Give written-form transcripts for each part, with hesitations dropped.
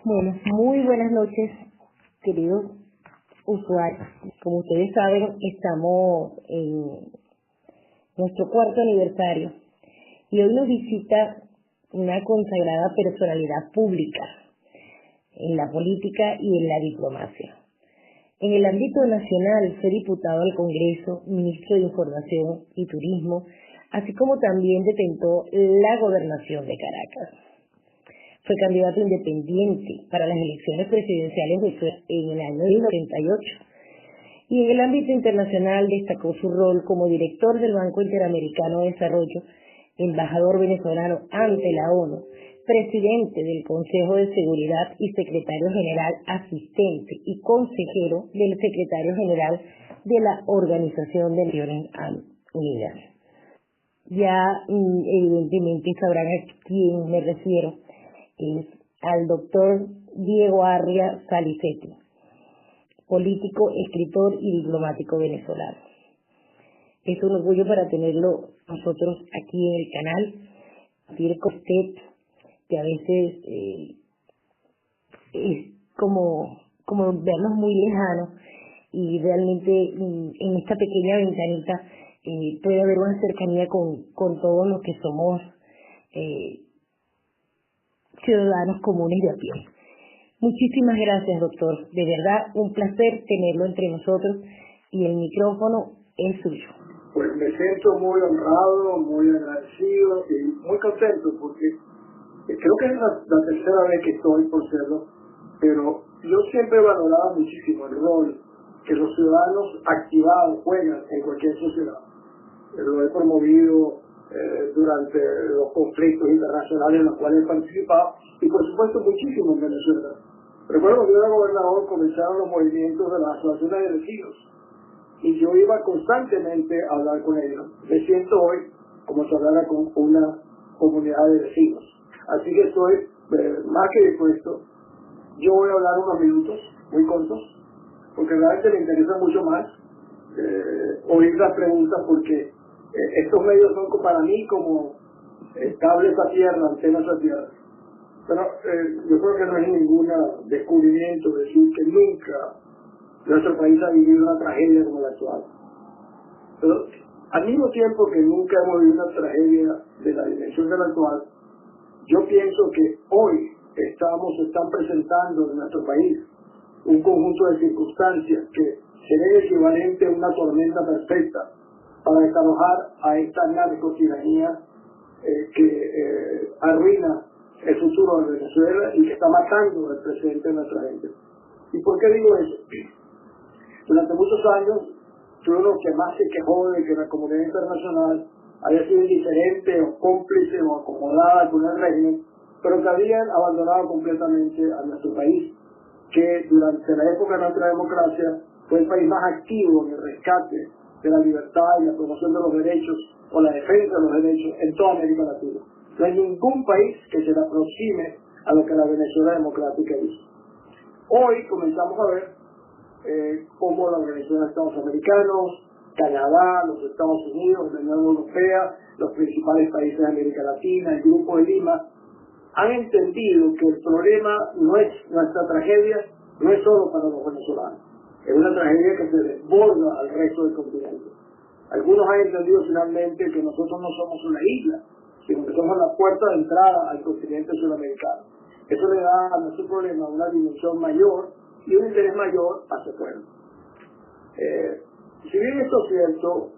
Bueno, muy buenas noches, queridos usuarios. Como ustedes saben, estamos en nuestro cuarto aniversario y hoy nos visita una consagrada personalidad pública en la política y en la diplomacia. En el ámbito nacional fue diputado al Congreso, ministro de Información y Turismo, así como también detentó la gobernación de Caracas. Fue candidato independiente para las elecciones presidenciales en el año 1988. Y en el ámbito internacional destacó su rol como director del Banco Interamericano de Desarrollo, embajador venezolano ante la ONU, presidente del Consejo de Seguridad y secretario general asistente y consejero del secretario general de la Organización de Naciones Unidas. Ya evidentemente sabrán a quién me refiero. Es al doctor Diego Arria Salicetti, político, escritor y diplomático venezolano. Es un orgullo para tenerlo nosotros aquí en el canal, decir con usted que a veces es como vernos muy lejanos y realmente en esta pequeña ventanita puede haber una cercanía con todos los que somos ciudadanos comunes de a pie. Muchísimas gracias, doctor. De verdad, un placer tenerlo entre nosotros y el micrófono es suyo. Pues me siento muy honrado, muy agradecido y muy contento porque creo que es la tercera vez que estoy por serlo, pero yo siempre he valorado muchísimo el rol que los ciudadanos activados juegan en cualquier sociedad. Lo he promovido durante los conflictos internacionales en los cuales he participado y por supuesto muchísimo en Venezuela. Recuerdo cuando yo era gobernador comenzaron los movimientos de las asociaciones de vecinos y yo iba constantemente a hablar con ellos. Me siento hoy como si hablara con una comunidad de vecinos. Así que estoy más que dispuesto. Yo voy a hablar unos minutos muy cortos porque realmente me interesa mucho más oír las preguntas porque estos medios son para mí como cables a tierra, antenas a tierra. Pero yo creo que no es ningún descubrimiento decir que nunca nuestro país ha vivido una tragedia como la actual. Pero al mismo tiempo que nunca hemos vivido una tragedia de la dimensión de la actual, yo pienso que hoy están presentando en nuestro país un conjunto de circunstancias que sería equivalente a una tormenta perfecta para desalojar a esta narcotiranía que arruina el futuro de Venezuela y que está matando el presente de nuestra gente. ¿Y por qué digo eso? Durante muchos años tuve uno que más se quejó de que la comunidad internacional había sido indiferente o cómplice o acomodada con el régimen, pero que habían abandonado completamente a nuestro país, que durante la época de nuestra democracia fue el país más activo en el rescate de la libertad y la promoción de los derechos o la defensa de los derechos en toda América Latina. No hay ningún país que se le aproxime a lo que la Venezuela democrática hizo. Hoy comenzamos a ver cómo la Organización de Estados Americanos, Canadá, los Estados Unidos, la Unión Europea, los principales países de América Latina, el Grupo de Lima, han entendido que el problema no es nuestra tragedia, no es solo para los venezolanos. Es una tragedia que se desborda al resto del continente. Algunos han entendido finalmente que nosotros no somos una isla, sino que somos la puerta de entrada al continente sudamericano. Eso le da a nuestro problema una dimensión mayor y un interés mayor hacia afuera. Si bien esto es cierto,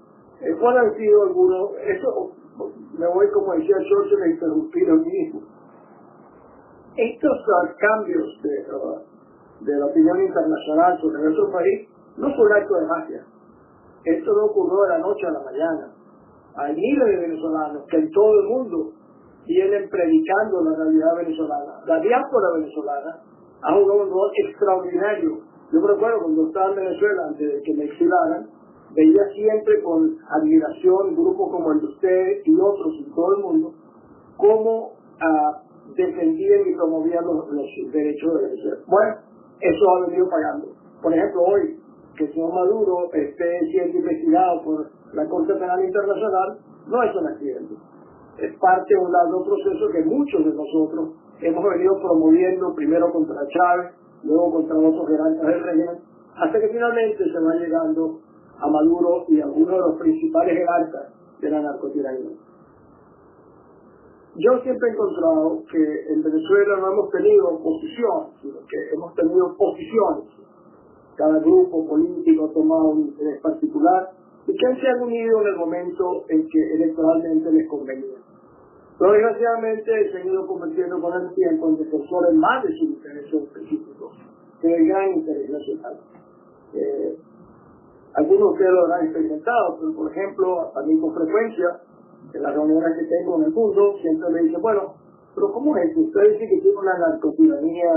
¿cuáles han sido algunos? Eso me voy, como decía Churchill, a interrumpir a mí mismo. Estos cambios de la opinión internacional sobre nuestro país no fue un acto de magia. Esto no ocurrió de la noche a la mañana. Hay miles de venezolanos que en todo el mundo vienen predicando la realidad venezolana. La diáspora venezolana ha jugado un rol extraordinario. Yo me recuerdo cuando estaba en Venezuela, antes de que me exilaran, veía siempre con admiración grupos como el de usted y otros en todo el mundo, cómo defendían y promovían los derechos de Venezuela. Bueno, eso ha venido pagando. Por ejemplo, hoy, que el señor Maduro esté siendo investigado por la Corte Penal Internacional, no es un accidente. Es parte de un largo proceso que muchos de nosotros hemos venido promoviendo primero contra Chávez, luego contra otros jerarcas del régimen, hasta que finalmente se va llegando a Maduro y a algunos de los principales jerarcas de la narcotiranía. Yo siempre he encontrado que en Venezuela no hemos tenido oposición, sino que hemos tenido posiciones. Cada grupo político ha tomado un interés particular y que se han unido en el momento en que electoralmente les convenía. Pero desgraciadamente se han ido convirtiendo con el tiempo en defensores más de sus intereses específicos que el gran interés nacional. Algunos de ustedes lo habrán experimentado, pero por ejemplo, a mí con frecuencia, en las reuniones que tengo en el mundo, siempre me dicen, bueno, pero ¿cómo es? Ustedes dicen que tienen una narcotiranía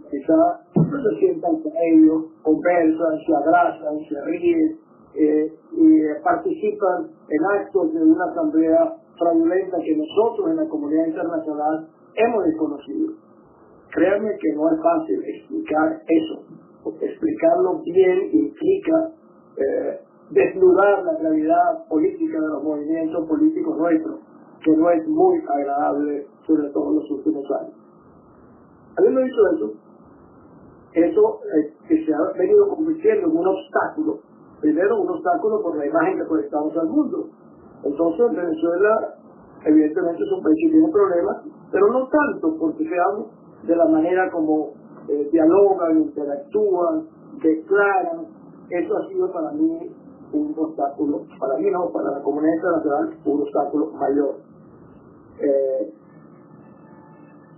quizá no se sientan con ellos, conversan, se abrazan, se ríen, y participan en actos de una asamblea fraudulenta que nosotros en la comunidad internacional hemos desconocido. Créanme que no es fácil explicar eso, porque explicarlo bien implica desnudar la realidad política de los movimientos políticos nuestros, que no es muy agradable, sobre todo en los últimos años. Habiendo dicho eso que se ha venido convirtiendo en un obstáculo, primero un obstáculo por la imagen que proyectamos al mundo. Entonces Venezuela evidentemente es un país que tiene problemas, pero no tanto porque veamos de la manera como dialogan, interactúan, declaran. Eso ha sido para mí un obstáculo, para mí no, para la comunidad internacional, un obstáculo mayor.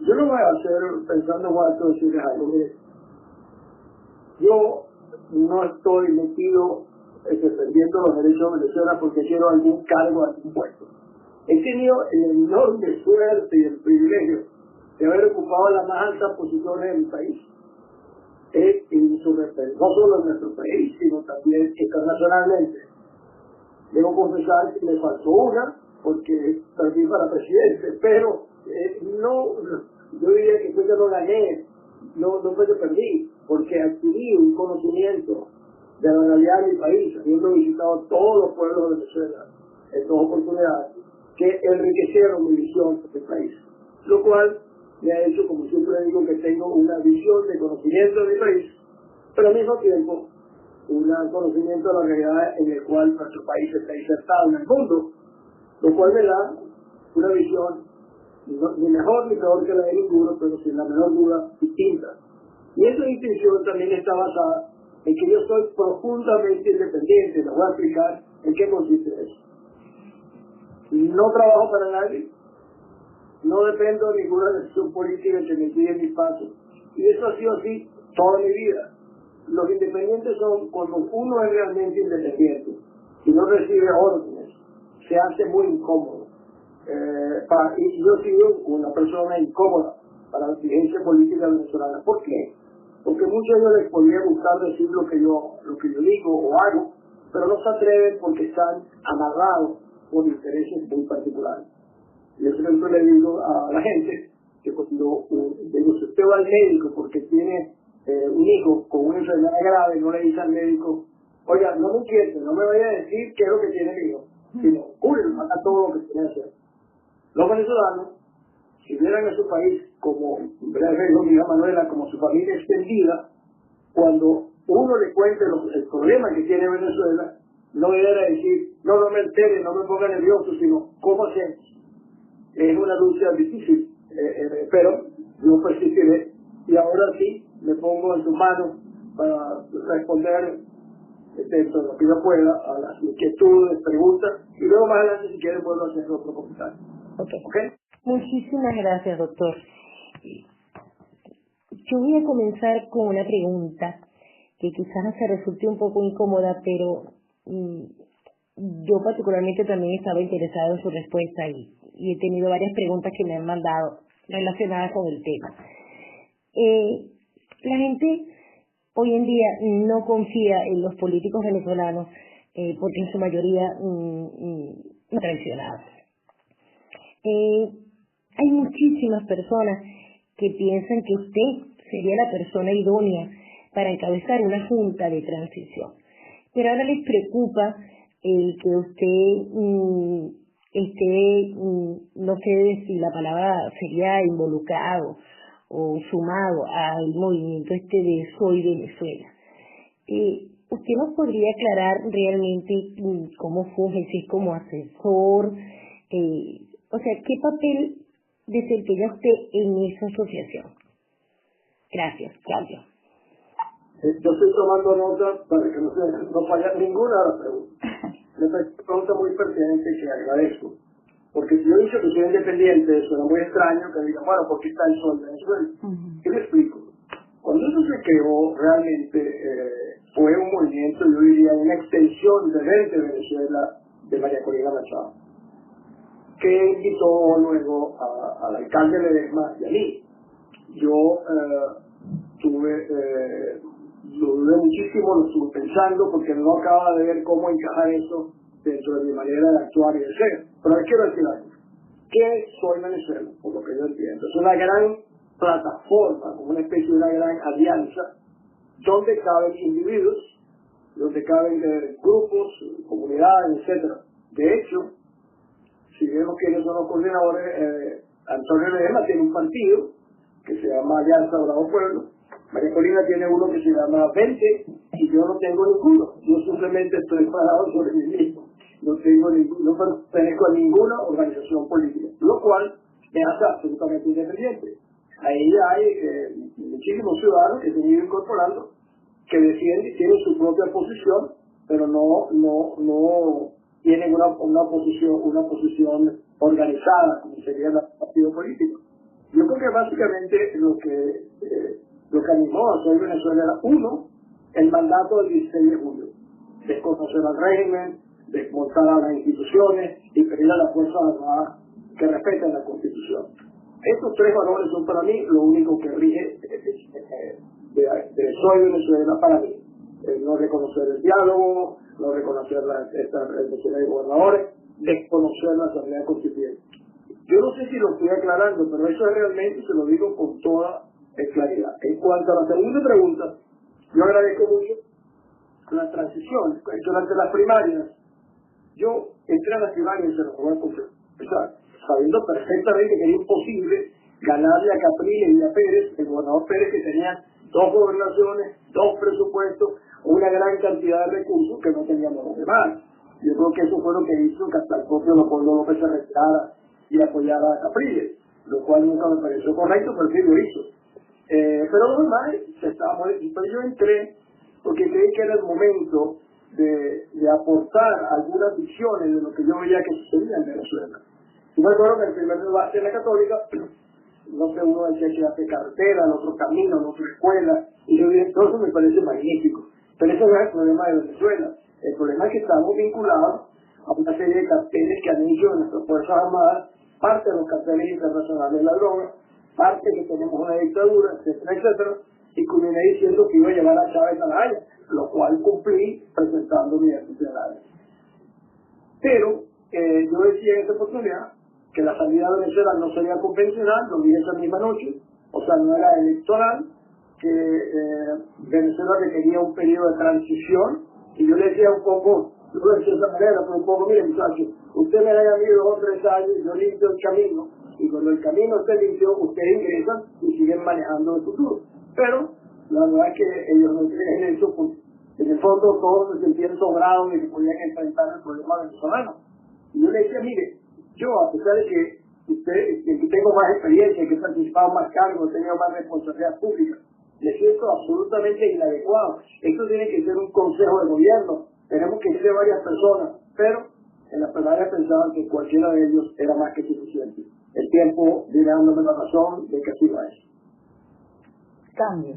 Yo no voy a hacer, pensando en alto, decirles algo, mire, yo no estoy metido defendiendo los derechos de Venezuela porque quiero algún cargo, algún puesto. He tenido el enorme suerte y el privilegio de haber ocupado las más altas posiciones de mi país. No solo en nuestro país, sino también internacionalmente. Debo confesar que me faltó una, porque perdí para presidente, pero yo diría que fue que no gané, no fue que perdí, porque adquirí un conocimiento de la realidad de mi país, habiendo visitado todos los pueblos de Venezuela en dos oportunidades, que enriquecieron mi visión del país. Lo cual me ha hecho, como siempre digo, que tengo una visión de conocimiento de mi país, pero al mismo tiempo un conocimiento de la realidad en el cual nuestro país está insertado en el mundo, lo cual me da una visión ni mejor ni peor que la de ninguno, pero sin la menor duda distinta. Y esa distinción también está basada en que yo soy profundamente independiente. Les voy a explicar en qué consiste eso. No trabajo para nadie, no dependo de ninguna decisión política que me guíe mis pasos. Y eso ha sido así toda mi vida. Los independientes son cuando uno es realmente independiente y no recibe órdenes, se hace muy incómodo. Y yo he sido una persona incómoda para la dirigencia política venezolana. ¿Por qué? Porque muchos de ellos les podría gustar decir lo que yo digo o hago, pero no se atreven porque están amarrados por intereses muy particulares. Y yo siempre le digo a la gente que cuando si usted va al médico porque tiene un hijo con una enfermedad grave, no le dice al médico, oiga, no me inquiete, no me vaya a decir qué es lo que tiene el hijo, sino haga todo lo que tiene que hacer. Los venezolanos, si vieran a su país como, mi hija Manuela, como su familia extendida, cuando uno le cuente el problema que tiene Venezuela, no era decir, no me entere, no me ponga nervioso, sino, ¿cómo hacemos? Es una lucha difícil, pero yo persistiré y ahora sí me pongo en sus manos para responder dentro de lo que yo pueda a las inquietudes, preguntas, y luego más adelante si quieren puedo hacer otro comentario. Okay. Muchísimas gracias, doctor. Yo voy a comenzar con una pregunta que quizás se resulte un poco incómoda, pero yo particularmente también estaba interesada en su respuesta y he tenido varias preguntas que me han mandado relacionadas con el tema. La gente hoy en día no confía en los políticos venezolanos porque en su mayoría son traicionados. Hay muchísimas personas que piensan que usted sería la persona idónea para encabezar una junta de transición. Pero ahora les preocupa el que usted esté, no sé si la palabra sería involucrado o sumado al movimiento de Soy Venezuela. ¿Usted nos podría aclarar realmente cómo funge, si es como asesor? O sea, ¿qué papel desempeña usted en esa asociación? Gracias, Claudio. Yo estoy tomando nota para que no falla ninguna de las preguntas. Me parece una pregunta muy pertinente que agradezco. Porque si yo he dicho que soy independiente, suena muy extraño que digan, bueno, ¿por qué está el Sol de Venezuela? ¿Qué le explico? Cuando eso se creó, realmente fue un movimiento, yo diría, una extensión de Vente Venezuela de María Corina Machado, que invitó luego al alcalde Ledesma y a mí. Yo lo dudé muchísimo, lo estuve pensando, porque no acababa de ver cómo encajar eso dentro de mi manera de actuar y de ser. Pero les quiero decir algo. ¿Qué es Soy Venezuela? Por lo que yo entiendo. Es una gran plataforma, como una especie de una gran alianza, donde caben individuos, donde caben grupos, comunidades, etcétera. De hecho, si vemos quiénes son los coordinadores, Antonio Ledesma tiene un partido que se llama Alianza Bravo Pueblo, María Corina tiene uno que se llama 20 y yo no tengo ninguno. Yo simplemente estoy parado sobre mí mismo. No pertenezco a ninguna organización política, lo cual me hace absolutamente independiente. Ahí hay muchísimos ciudadanos que se han ido incorporando, que defienden y tienen su propia posición, pero no tienen una posición organizada, como sería el partido político. Yo creo que básicamente lo que animó a Soy Venezuela era, uno, el mandato del 16 de julio, desconocer al régimen, desmontar a las instituciones y pedir a las Fuerzas Armadas que respeten la Constitución. Estos tres valores son para mí lo único que rige de Soy Venezuela para mí. No reconocer el diálogo, no reconocer estas elecciones de gobernadores, desconocer la Asamblea Constituyente. Yo no sé si lo estoy aclarando, pero eso es realmente, se lo digo con toda claridad. En cuanto a la segunda pregunta, yo agradezco mucho la transición. Durante las primarias, yo entré a las primarias y se lo voy a confesar, sabiendo perfectamente que era imposible ganarle a Capriles y a Pérez, el gobernador Pérez, que tenía 2 gobernaciones, 2 presupuestos, una gran cantidad de recursos que no teníamos los demás. Yo creo que eso fue lo que hizo que hasta el propio Leopoldo López se retirara y apoyara a Capriles, lo cual nunca me pareció correcto, pero sí lo hizo. Pero lo demás pero yo entré porque creí que era el momento de aportar algunas visiones de lo que yo veía que sucedía en Venezuela. Y me acuerdo que el primer debate en la Católica, no sé, uno decía que hace carretera, el otro camino, el otro escuela, y yo dije, todo eso me parece magnífico. Pero ese no es el problema de Venezuela. El problema es que estamos vinculados a una serie de carteles que han hecho nuestras Fuerzas Armadas, parte de los carteles internacionales de la droga, parte que tenemos una dictadura, etcétera, etcétera, y culminé diciendo que iba a llevar a Chávez a La Haya, lo cual cumplí presentando mi funcionario. Pero yo decía en esta oportunidad que la salida de Venezuela no sería convencional, lo dije esa misma noche, o sea, no era electoral, que Venezuela requería un periodo de transición, y yo le decía un poco, yo lo decía de esa manera, pero un poco, mire muchachos, usted me da a mí 2 o 3 años, yo limpio el camino, y cuando el camino esté limpio, ustedes ingresan y siguen manejando el futuro. Pero la verdad es que ellos no creen en eso, pues en el fondo todos se sentían sobrados de que podían enfrentar el problema venezolano. Y yo le decía, mire, yo a pesar de que tengo más experiencia, que he participado más cargos, he tenido más responsabilidad pública, me siento absolutamente inadecuado. Esto tiene que ser un consejo de gobierno, tenemos que ser varias personas, pero en la plenaria pensaban que cualquiera de ellos era más que suficiente. El tiempo viene dándome la razón de que así va eso. Cambio.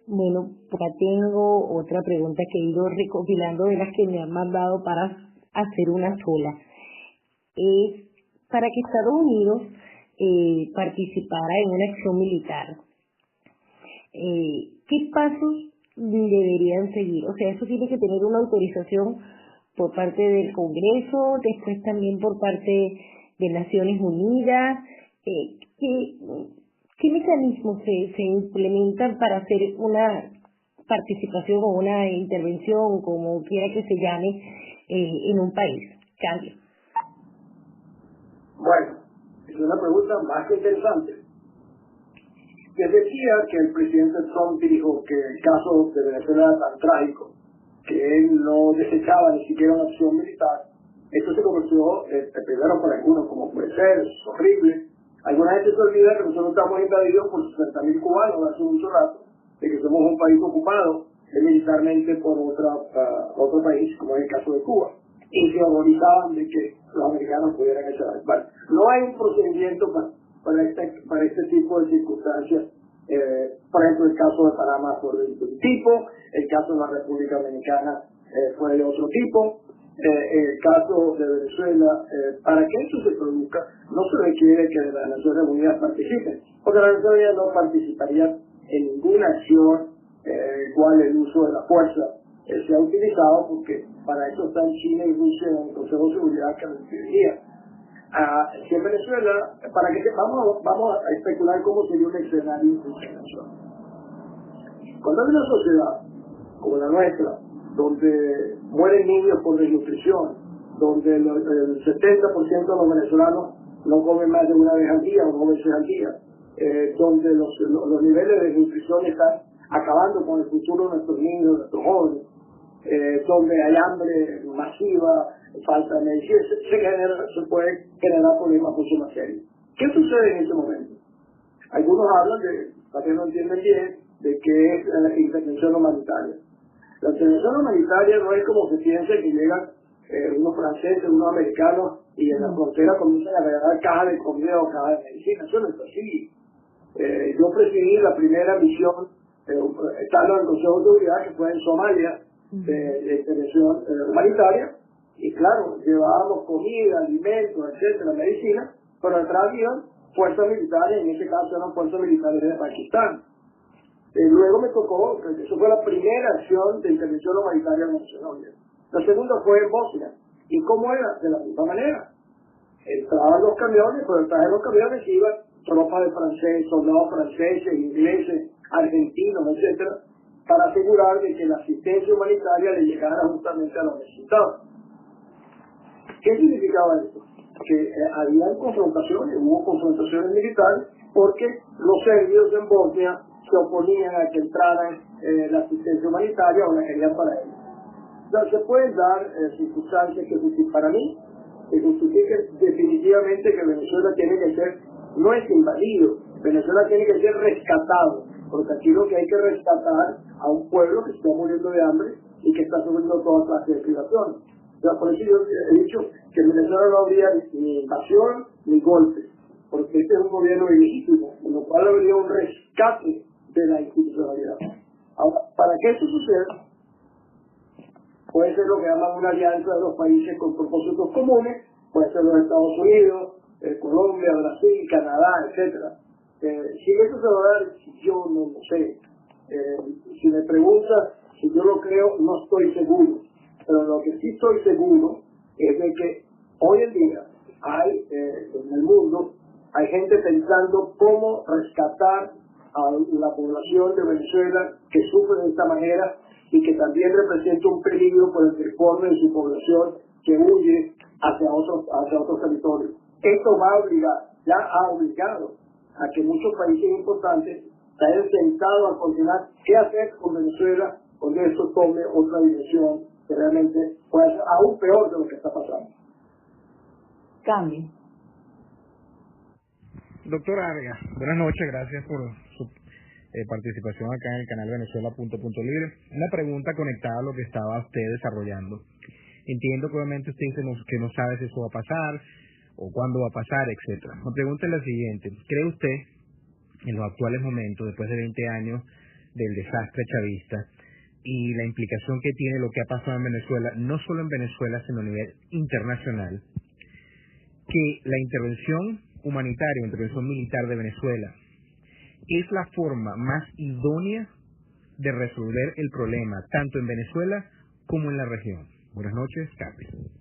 Bueno, acá tengo otra pregunta que he ido recopilando de las que me han mandado para hacer una sola. Es para que Estados Unidos participara en una acción militar. ¿Qué pasos deberían seguir? O sea, eso tiene que tener una autorización por parte del Congreso, después también por parte de Naciones Unidas. ¿Qué mecanismos se implementan para hacer una participación o una intervención, como quiera que se llame, en un país? Cambio. Bueno, es una pregunta más que interesante. les decía que el presidente Trump dijo que el caso de Venezuela era tan trágico que él no desechaba ni siquiera una opción militar. Esto se conoció primero por algunos como puede ser, es horrible. Alguna gente se olvida que nosotros estamos invadidos por 60.000 cubanos hace mucho rato, de que somos un país ocupado militarmente por otro país, como es el caso de Cuba, y se horrorizaban de que los americanos pudieran echar al par. No hay un procedimiento para este tipo de circunstancias. Por ejemplo, el caso de Panamá fue de un tipo, el caso de la República Dominicana fue de otro tipo, el caso de Venezuela, para que eso se produzca, no se requiere que las Naciones Unidas participen, porque las Naciones Unidas no participarían en ninguna acción cual el uso de la fuerza sea utilizado, porque para eso están China y Rusia en el Consejo de Seguridad que lo impediría. Si en Venezuela, vamos a especular cómo sería un escenario internacional. Cuando hay una sociedad como la nuestra, donde mueren niños por desnutrición, donde el 70% de los venezolanos no comen más de una vez al día o 2 veces al día, donde los niveles de desnutrición están acabando con el futuro de nuestros niños, de nuestros jóvenes, donde hay hambre masiva, falta de medicina, se puede generar problemas mucho más serios. ¿Qué sucede en este momento? Algunos hablan también no entienden bien, de que es la intervención humanitaria. La intervención humanitaria no es como se piensa que llegan unos franceses, unos americanos y en la frontera comienzan a regalar cajas de comida o cajas de medicina. Eso no es así. Yo presidí la primera misión estando en el Consejo de Seguridad, que fue en Somalia, de intervención humanitaria, y claro, llevábamos comida, alimentos, etcétera, medicina, pero detrás había fuerzas militares, en este caso eran fuerzas militares de Pakistán. Luego me tocó, eso fue la primera acción de intervención humanitaria en Venezuela. La segunda fue en Bosnia. ¿Y cómo era? De la misma manera. Entraban los camiones, pero detrás de los camiones iban tropas de franceses, soldados franceses, ingleses, argentinos, etcétera, para asegurar de que la asistencia humanitaria le llegara justamente a los necesitados. ¿Qué significaba esto? Que había confrontaciones, hubo confrontaciones militares, porque los serbios en Bosnia se oponían a que entraran la asistencia humanitaria o la querían para ellos. Entonces se pueden dar circunstancias que para mí que justifiquen definitivamente que Venezuela tiene que ser, no es invadido, Venezuela tiene que ser rescatado, porque aquí lo que hay que rescatar a un pueblo que está muriendo de hambre y que está sufriendo toda clase de privaciones. O sea, por eso yo he dicho que en Venezuela no habría ni invasión ni golpes, porque este es un gobierno ilegítimo, en lo cual habría un rescate de la institucionalidad. Ahora, para que eso suceda, puede ser lo que llaman una alianza de los países con propósitos comunes, puede ser los Estados Unidos, Colombia, Brasil, Canadá, etcétera. Si eso se va a dar, yo no lo sé. Si me preguntas si yo lo creo, no estoy seguro. Pero lo que sí estoy seguro es de que hoy en día hay en el mundo hay gente pensando cómo rescatar a la población de Venezuela que sufre de esta manera y que también representa un peligro por el desborde de su población que huye hacia otros territorios. Esto va a obligar, ya ha obligado a que muchos países importantes se hayan sentado a coordinar qué hacer con Venezuela cuando esto tome otra dirección que realmente puede ser aún peor de lo que está pasando. Cambio. Doctora Arga, buenas noches, gracias por su participación acá en el canal Venezuela.libre. Una pregunta conectada a lo que estaba usted desarrollando. Entiendo que obviamente usted dice que no sabe si eso va a pasar o cuándo va a pasar, etcétera. La pregunta es la siguiente: ¿cree usted, en los actuales momentos, después de 20 años del desastre chavista y la implicación que tiene lo que ha pasado en Venezuela, no solo en Venezuela, sino a nivel internacional, que la intervención humanitaria, intervención militar de Venezuela es la forma más idónea de resolver el problema, tanto en Venezuela como en la región? Buenas noches, Carlos.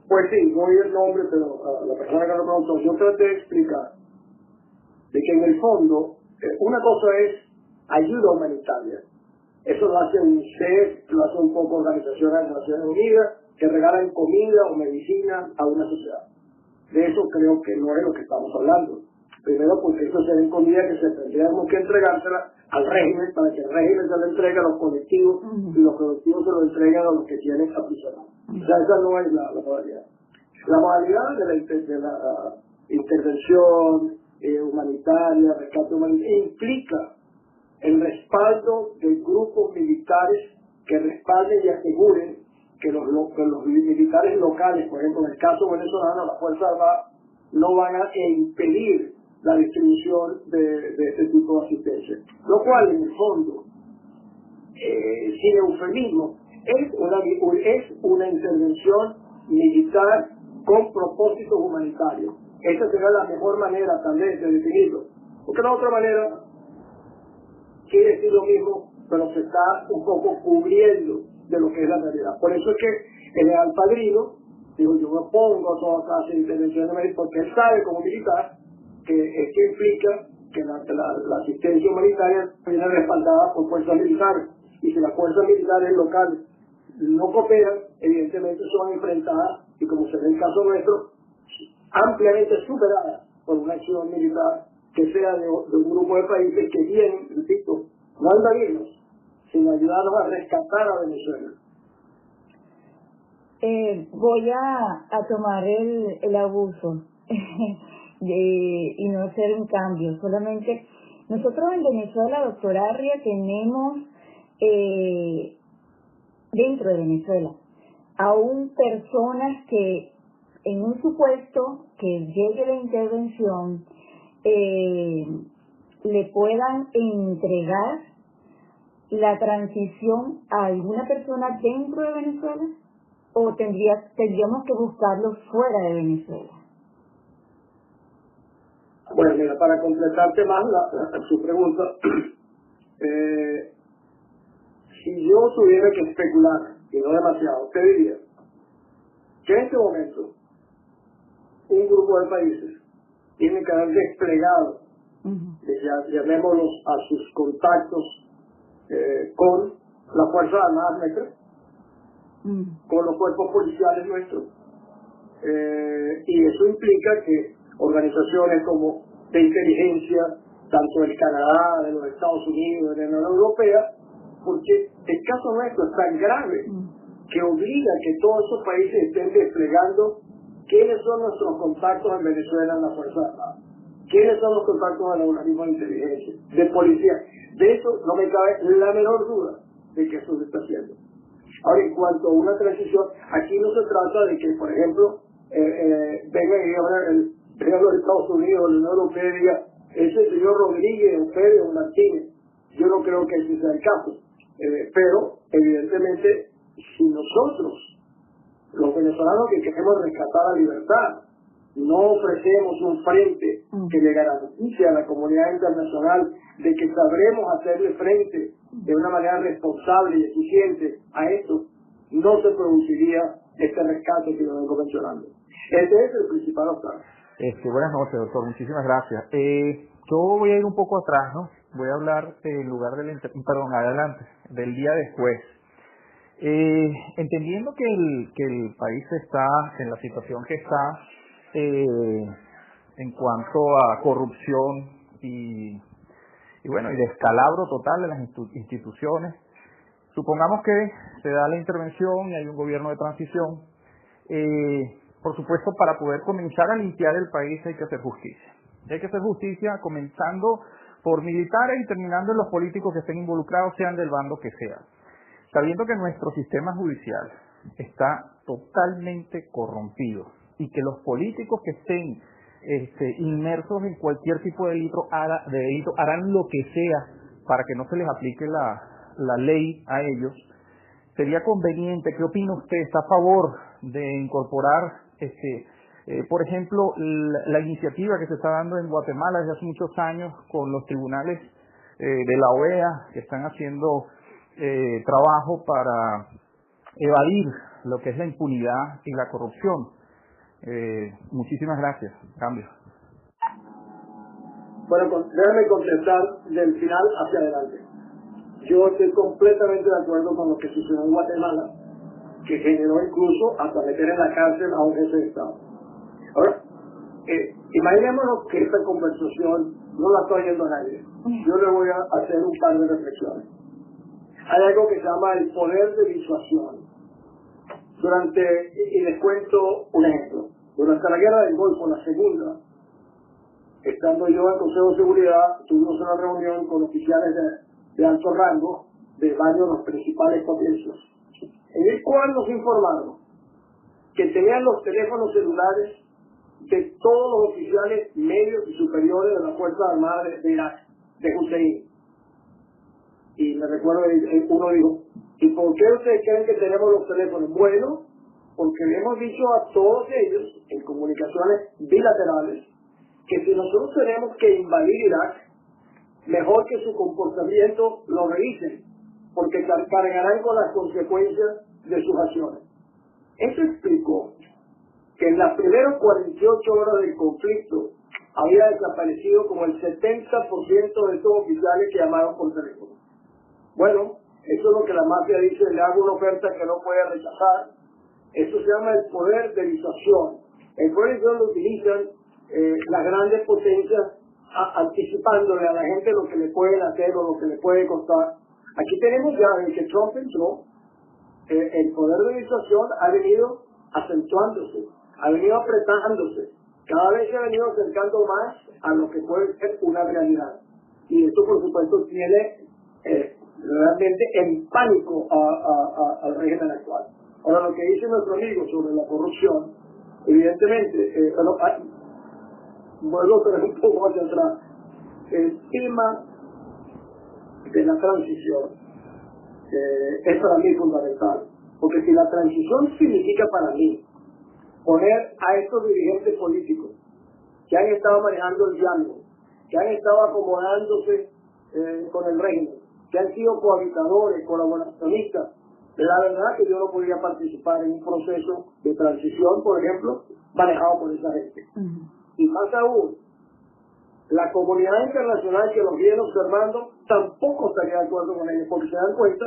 Pues sí, no oí el nombre, pero la persona que lo preguntó, yo traté de explicar de que en el fondo, una cosa es ayuda humanitaria. Eso lo hace UNICEF, lo hace un poco organizaciones de Naciones Unidas, que regalan comida o medicina a una sociedad. De eso creo que no es lo que estamos hablando. Primero, porque eso sería comida que se tendríamos que entregársela al régimen para que el régimen se la entregue a los colectivos y los colectivos se lo entreguen a los que tienen aprisionados. O sea, esa no es la modalidad. La modalidad de la intervención humanitaria, rescate humanitario, implica el respaldo de grupos militares que respalden y aseguren que los militares locales, por ejemplo en el caso venezolano, la Fuerza Armada, no van a impedir la distribución de este tipo de asistencia. Lo cual, en el fondo, sin eufemismo, es una intervención militar con propósitos humanitarios. Esa será la mejor manera también de definirlo. Porque la otra manera quiere decir lo mismo, pero se está un poco cubriendo de lo que es la realidad. Por eso es que el Real Padrino, digo, yo me opongo a toda clase de intervención de México, porque él sabe como militar que esto implica que la asistencia humanitaria viene respaldada por fuerzas militares. Y si las fuerzas militares locales no cooperan, evidentemente son enfrentadas, y como se ve en el caso nuestro, ampliamente superadas por una acción militar que sea de un grupo de países que vienen, repito, no a invadirnos, sino ayudarnos a rescatar a Venezuela. Voy a tomar el abuso y no hacer un cambio. Solamente nosotros en Venezuela, doctora Arria, tenemos dentro de Venezuela aún personas que en un supuesto que llegue la intervención le puedan entregar la transición a alguna persona dentro de Venezuela, o tendríamos que buscarlo fuera de Venezuela. Bueno, mira, para completarte más su pregunta, si yo tuviera que especular, y no demasiado, te diría que en este momento un grupo de países tiene que haber desplegado, llamémoslos a sus contactos con las Fuerzas Armadas nuestras, con los cuerpos policiales nuestros, y eso implica que organizaciones como de inteligencia, tanto del Canadá, de los Estados Unidos, de la Unión Europea, porque el caso nuestro es tan grave que obliga a que todos esos países estén desplegando quiénes son nuestros contactos en Venezuela en la Fuerza Armada, quiénes son los contactos de los organismos de inteligencia, de policía. De eso no me cabe la menor duda de que eso se está haciendo. Ahora, en cuanto a una transición, aquí no se trata de que, por ejemplo, venga y ahora el de los Estados Unidos, la Unión Europea, diga, ese señor Rodríguez, o Pérez, o Martínez. Yo no creo que ese sea el caso. Pero, evidentemente, si nosotros, los venezolanos que queremos rescatar la libertad, no ofrecemos un frente que le garantice a la comunidad internacional de que sabremos hacerle frente de una manera responsable y eficiente a esto, no se produciría este rescate que lo vengo mencionando. Este es el principal obstáculo. Buenas noches, doctor. Muchísimas gracias. Yo voy a ir un poco atrás, ¿no? Voy a hablar en lugar adelante, del día después. Entendiendo que el país está en la situación que está en cuanto a corrupción y descalabro total de las instituciones, supongamos que se da la intervención y hay un gobierno de transición. Por supuesto, para poder comenzar a limpiar el país hay que hacer justicia. Hay que hacer justicia comenzando por militares y terminando en los políticos que estén involucrados, sean del bando que sea. Sabiendo que nuestro sistema judicial está totalmente corrompido y que los políticos que estén inmersos en cualquier tipo de delito harán lo que sea para que no se les aplique la ley a ellos, sería conveniente. ¿Qué opina usted? ¿Está a favor de incorporar por ejemplo, la iniciativa que se está dando en Guatemala desde hace muchos años con los tribunales de la OEA, que están haciendo trabajo para evadir lo que es la impunidad y la corrupción? Muchísimas gracias. Cambio. Bueno, déjame contestar del final hacia adelante. Yo estoy completamente de acuerdo con lo que sucedió en Guatemala, que generó incluso hasta meter en la cárcel a un jefe de Estado. Ahora, Imaginémonos que esta conversación no la estoy oyendo a nadie. Yo le voy a hacer un par de reflexiones. Hay algo que se llama el poder de disuasión. Y les cuento un ejemplo. Durante la guerra del Golfo, la segunda, estando yo en el Consejo de Seguridad, tuvimos una reunión con oficiales de alto rango de varios de los principales potencias, en el cual nos informaron que tenían los teléfonos celulares de todos los oficiales medios y superiores de las Fuerzas Armadas de Irak, de Hussein. Y me recuerdo que uno dijo, ¿y por qué ustedes creen que tenemos los teléfonos? Bueno, porque le hemos dicho a todos ellos, en comunicaciones bilaterales, que si nosotros tenemos que invadir Irak, mejor que su comportamiento lo revisen, porque cargarán con las consecuencias de sus acciones. Eso explicó que en las primeras 48 horas del conflicto había desaparecido como el 70% de estos oficiales que llamaron por teléfono. Bueno, eso es lo que la mafia dice, le hago una oferta que no puede rechazar. Eso se llama el poder de disuasión. El poder de disuasión lo utilizan las grandes potencias anticipándole a la gente lo que le pueden hacer o lo que le puede costar. Aquí tenemos ya, desde que Trump entró, el poder de disuasión ha venido acentuándose, ha venido apretándose, cada vez se ha venido acercando más a lo que puede ser una realidad. Y esto, por supuesto, tiene realmente en pánico al régimen actual. Ahora, lo que dice nuestro amigo sobre la corrupción, evidentemente, vuelvo a traer un poco hacia atrás, el tema de la transición es para mí fundamental, porque si la transición significa para mí poner a estos dirigentes políticos que han estado manejando el diálogo, que han estado acomodándose con el régimen, que han sido cohabitadores, colaboracionistas, la verdad que yo no podría participar en un proceso de transición, por ejemplo, manejado por esa gente. Y más aún, la comunidad internacional que los viene observando tampoco estaría de acuerdo con ellos, porque se dan cuenta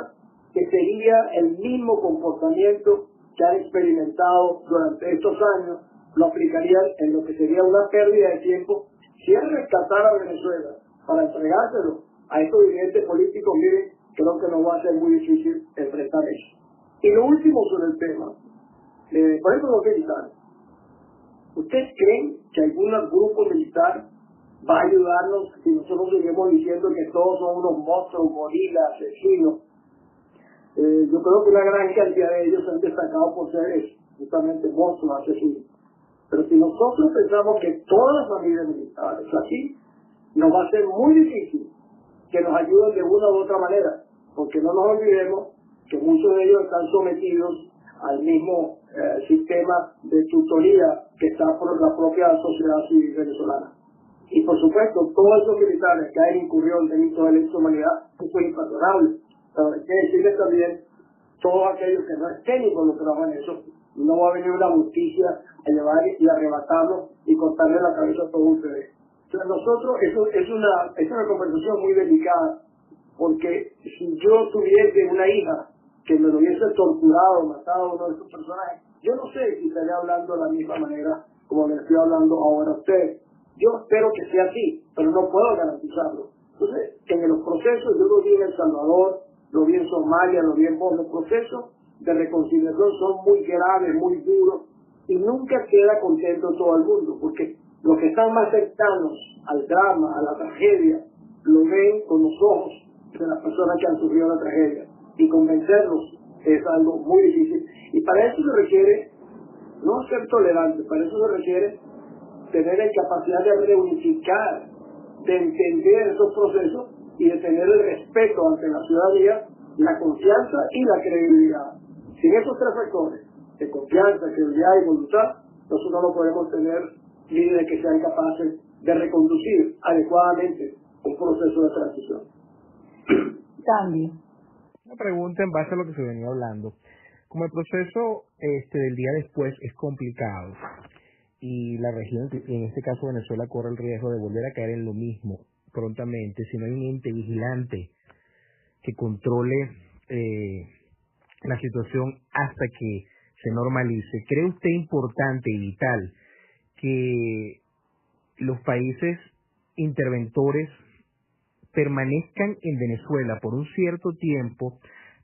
que sería el mismo comportamiento que han experimentado durante estos años, lo aplicarían en lo que sería una pérdida de tiempo. Si es rescatar a Venezuela para entregárselo a estos dirigentes políticos, miren, creo que nos va a ser muy difícil enfrentar eso. Y lo último sobre el tema, por ejemplo, los militares. ¿Ustedes creen que algún grupo militar va a ayudarnos si nosotros seguimos diciendo que todos son unos monstruos, gorilas, asesinos? Yo creo que una gran cantidad de ellos han destacado por ser justamente monstruos, asesinos. Pero si nosotros pensamos que todas las familias militares así, nos va a ser muy difícil que nos ayuden de una u otra manera, porque no nos olvidemos que muchos de ellos están sometidos al mismo sistema de tutoría que está por la propia sociedad civil venezolana. Y por supuesto, todos esos militares que han incurrido en delitos de lesa humanidad, eso es imperdonable. Pero hay que decirles también, todos aquellos que no estén involucrados en eso, no va a venir una justicia a llevar y arrebatarlos y cortarle la cabeza a todos ustedes. Entonces nosotros, eso es una conversación muy delicada, porque si yo tuviese una hija que me lo hubiese torturado, matado a uno de esos personajes, yo no sé si estaría hablando de la misma manera como le estoy hablando ahora a ustedes. Yo espero que sea así, pero no puedo garantizarlo. Entonces, en los procesos, yo lo vi en El Salvador, lo vi en Somalia, lo vi en Bosnia, los procesos de reconciliación son muy graves, muy duros, y nunca queda contento todo el mundo, porque los que están más cercanos al drama, a la tragedia, lo ven con los ojos de las personas que han sufrido la tragedia, y convencerlos es algo muy difícil. Y para eso se requiere no ser tolerante, para eso se requiere tener la capacidad de reunificar, de entender esos procesos y de tener el respeto ante la ciudadanía, la confianza y la credibilidad. Sin esos tres factores, de confianza, credibilidad y voluntad, nosotros no podemos tener líderes que sean capaces de reconducir adecuadamente un proceso de transición. Cambio. Una pregunta en base a lo que se venía hablando. Como el proceso del día después es complicado y la región, en este caso Venezuela, corre el riesgo de volver a caer en lo mismo prontamente, si no hay un ente vigilante que controle la situación hasta que se normalice. ¿Cree usted importante y vital que los países interventores permanezcan en Venezuela por un cierto tiempo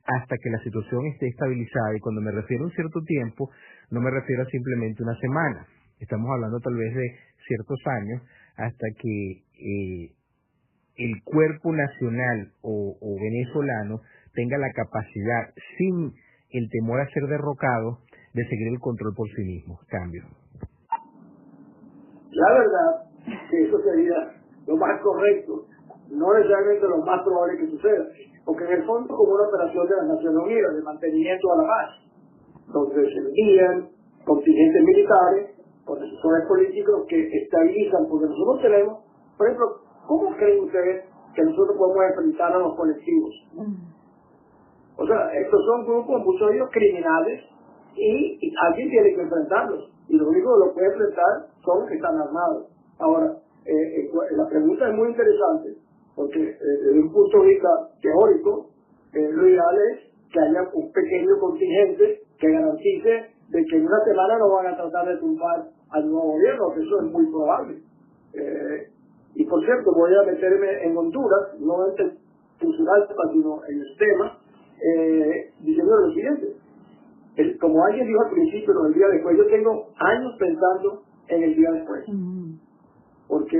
hasta que la situación esté estabilizada. Y cuando me refiero a un cierto tiempo, no me refiero a simplemente una semana. Estamos hablando tal vez de ciertos años hasta que el cuerpo nacional o venezolano tenga la capacidad, sin el temor a ser derrocado, de seguir el control por sí mismo. Cambio. La verdad que eso sería lo más correcto, no necesariamente lo más probable que suceda, porque en el fondo como una operación de las Naciones Unidas de mantenimiento a la paz, donde se envían contingentes militares con asesores políticos que estabilizan, porque nosotros tenemos, por ejemplo, ¿cómo creen ustedes que nosotros podemos enfrentar a los colectivos? O sea, estos son grupos, muchos de ellos criminales, y alguien tiene que enfrentarlos, y lo único que los puede enfrentar son los que están armados. Ahora, la pregunta es muy interesante, porque desde un punto de vista teórico, lo ideal es que haya un pequeño contingente que garantice de que en una semana no van a tratar de tumbar al nuevo gobierno, que eso es muy probable. Y por cierto, voy a meterme en Honduras, no en el cultural, sino en el tema, diciendo lo siguiente. Como alguien dijo al principio, no el día después, yo tengo años pensando en el día después. Porque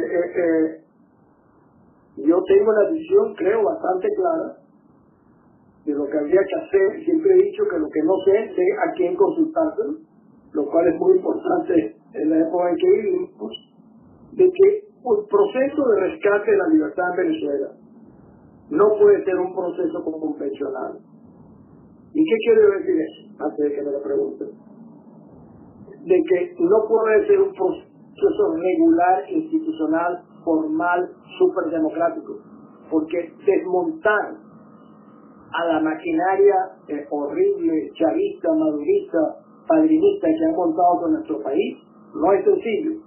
yo tengo una visión, creo, bastante clara de lo que habría que hacer. Siempre he dicho que lo que no sé a quién consultárselo, lo cual es muy importante en la época en que vivimos, de que el proceso de rescate de la libertad en Venezuela no puede ser un proceso convencional. ¿Y qué quiere decir eso? Antes de que me lo pregunten. De que no puede ser un proceso regular, institucional, formal, superdemocrático. Porque desmontar a la maquinaria horrible, chavista, madurista, padrinista que han montado con nuestro país no es sencillo.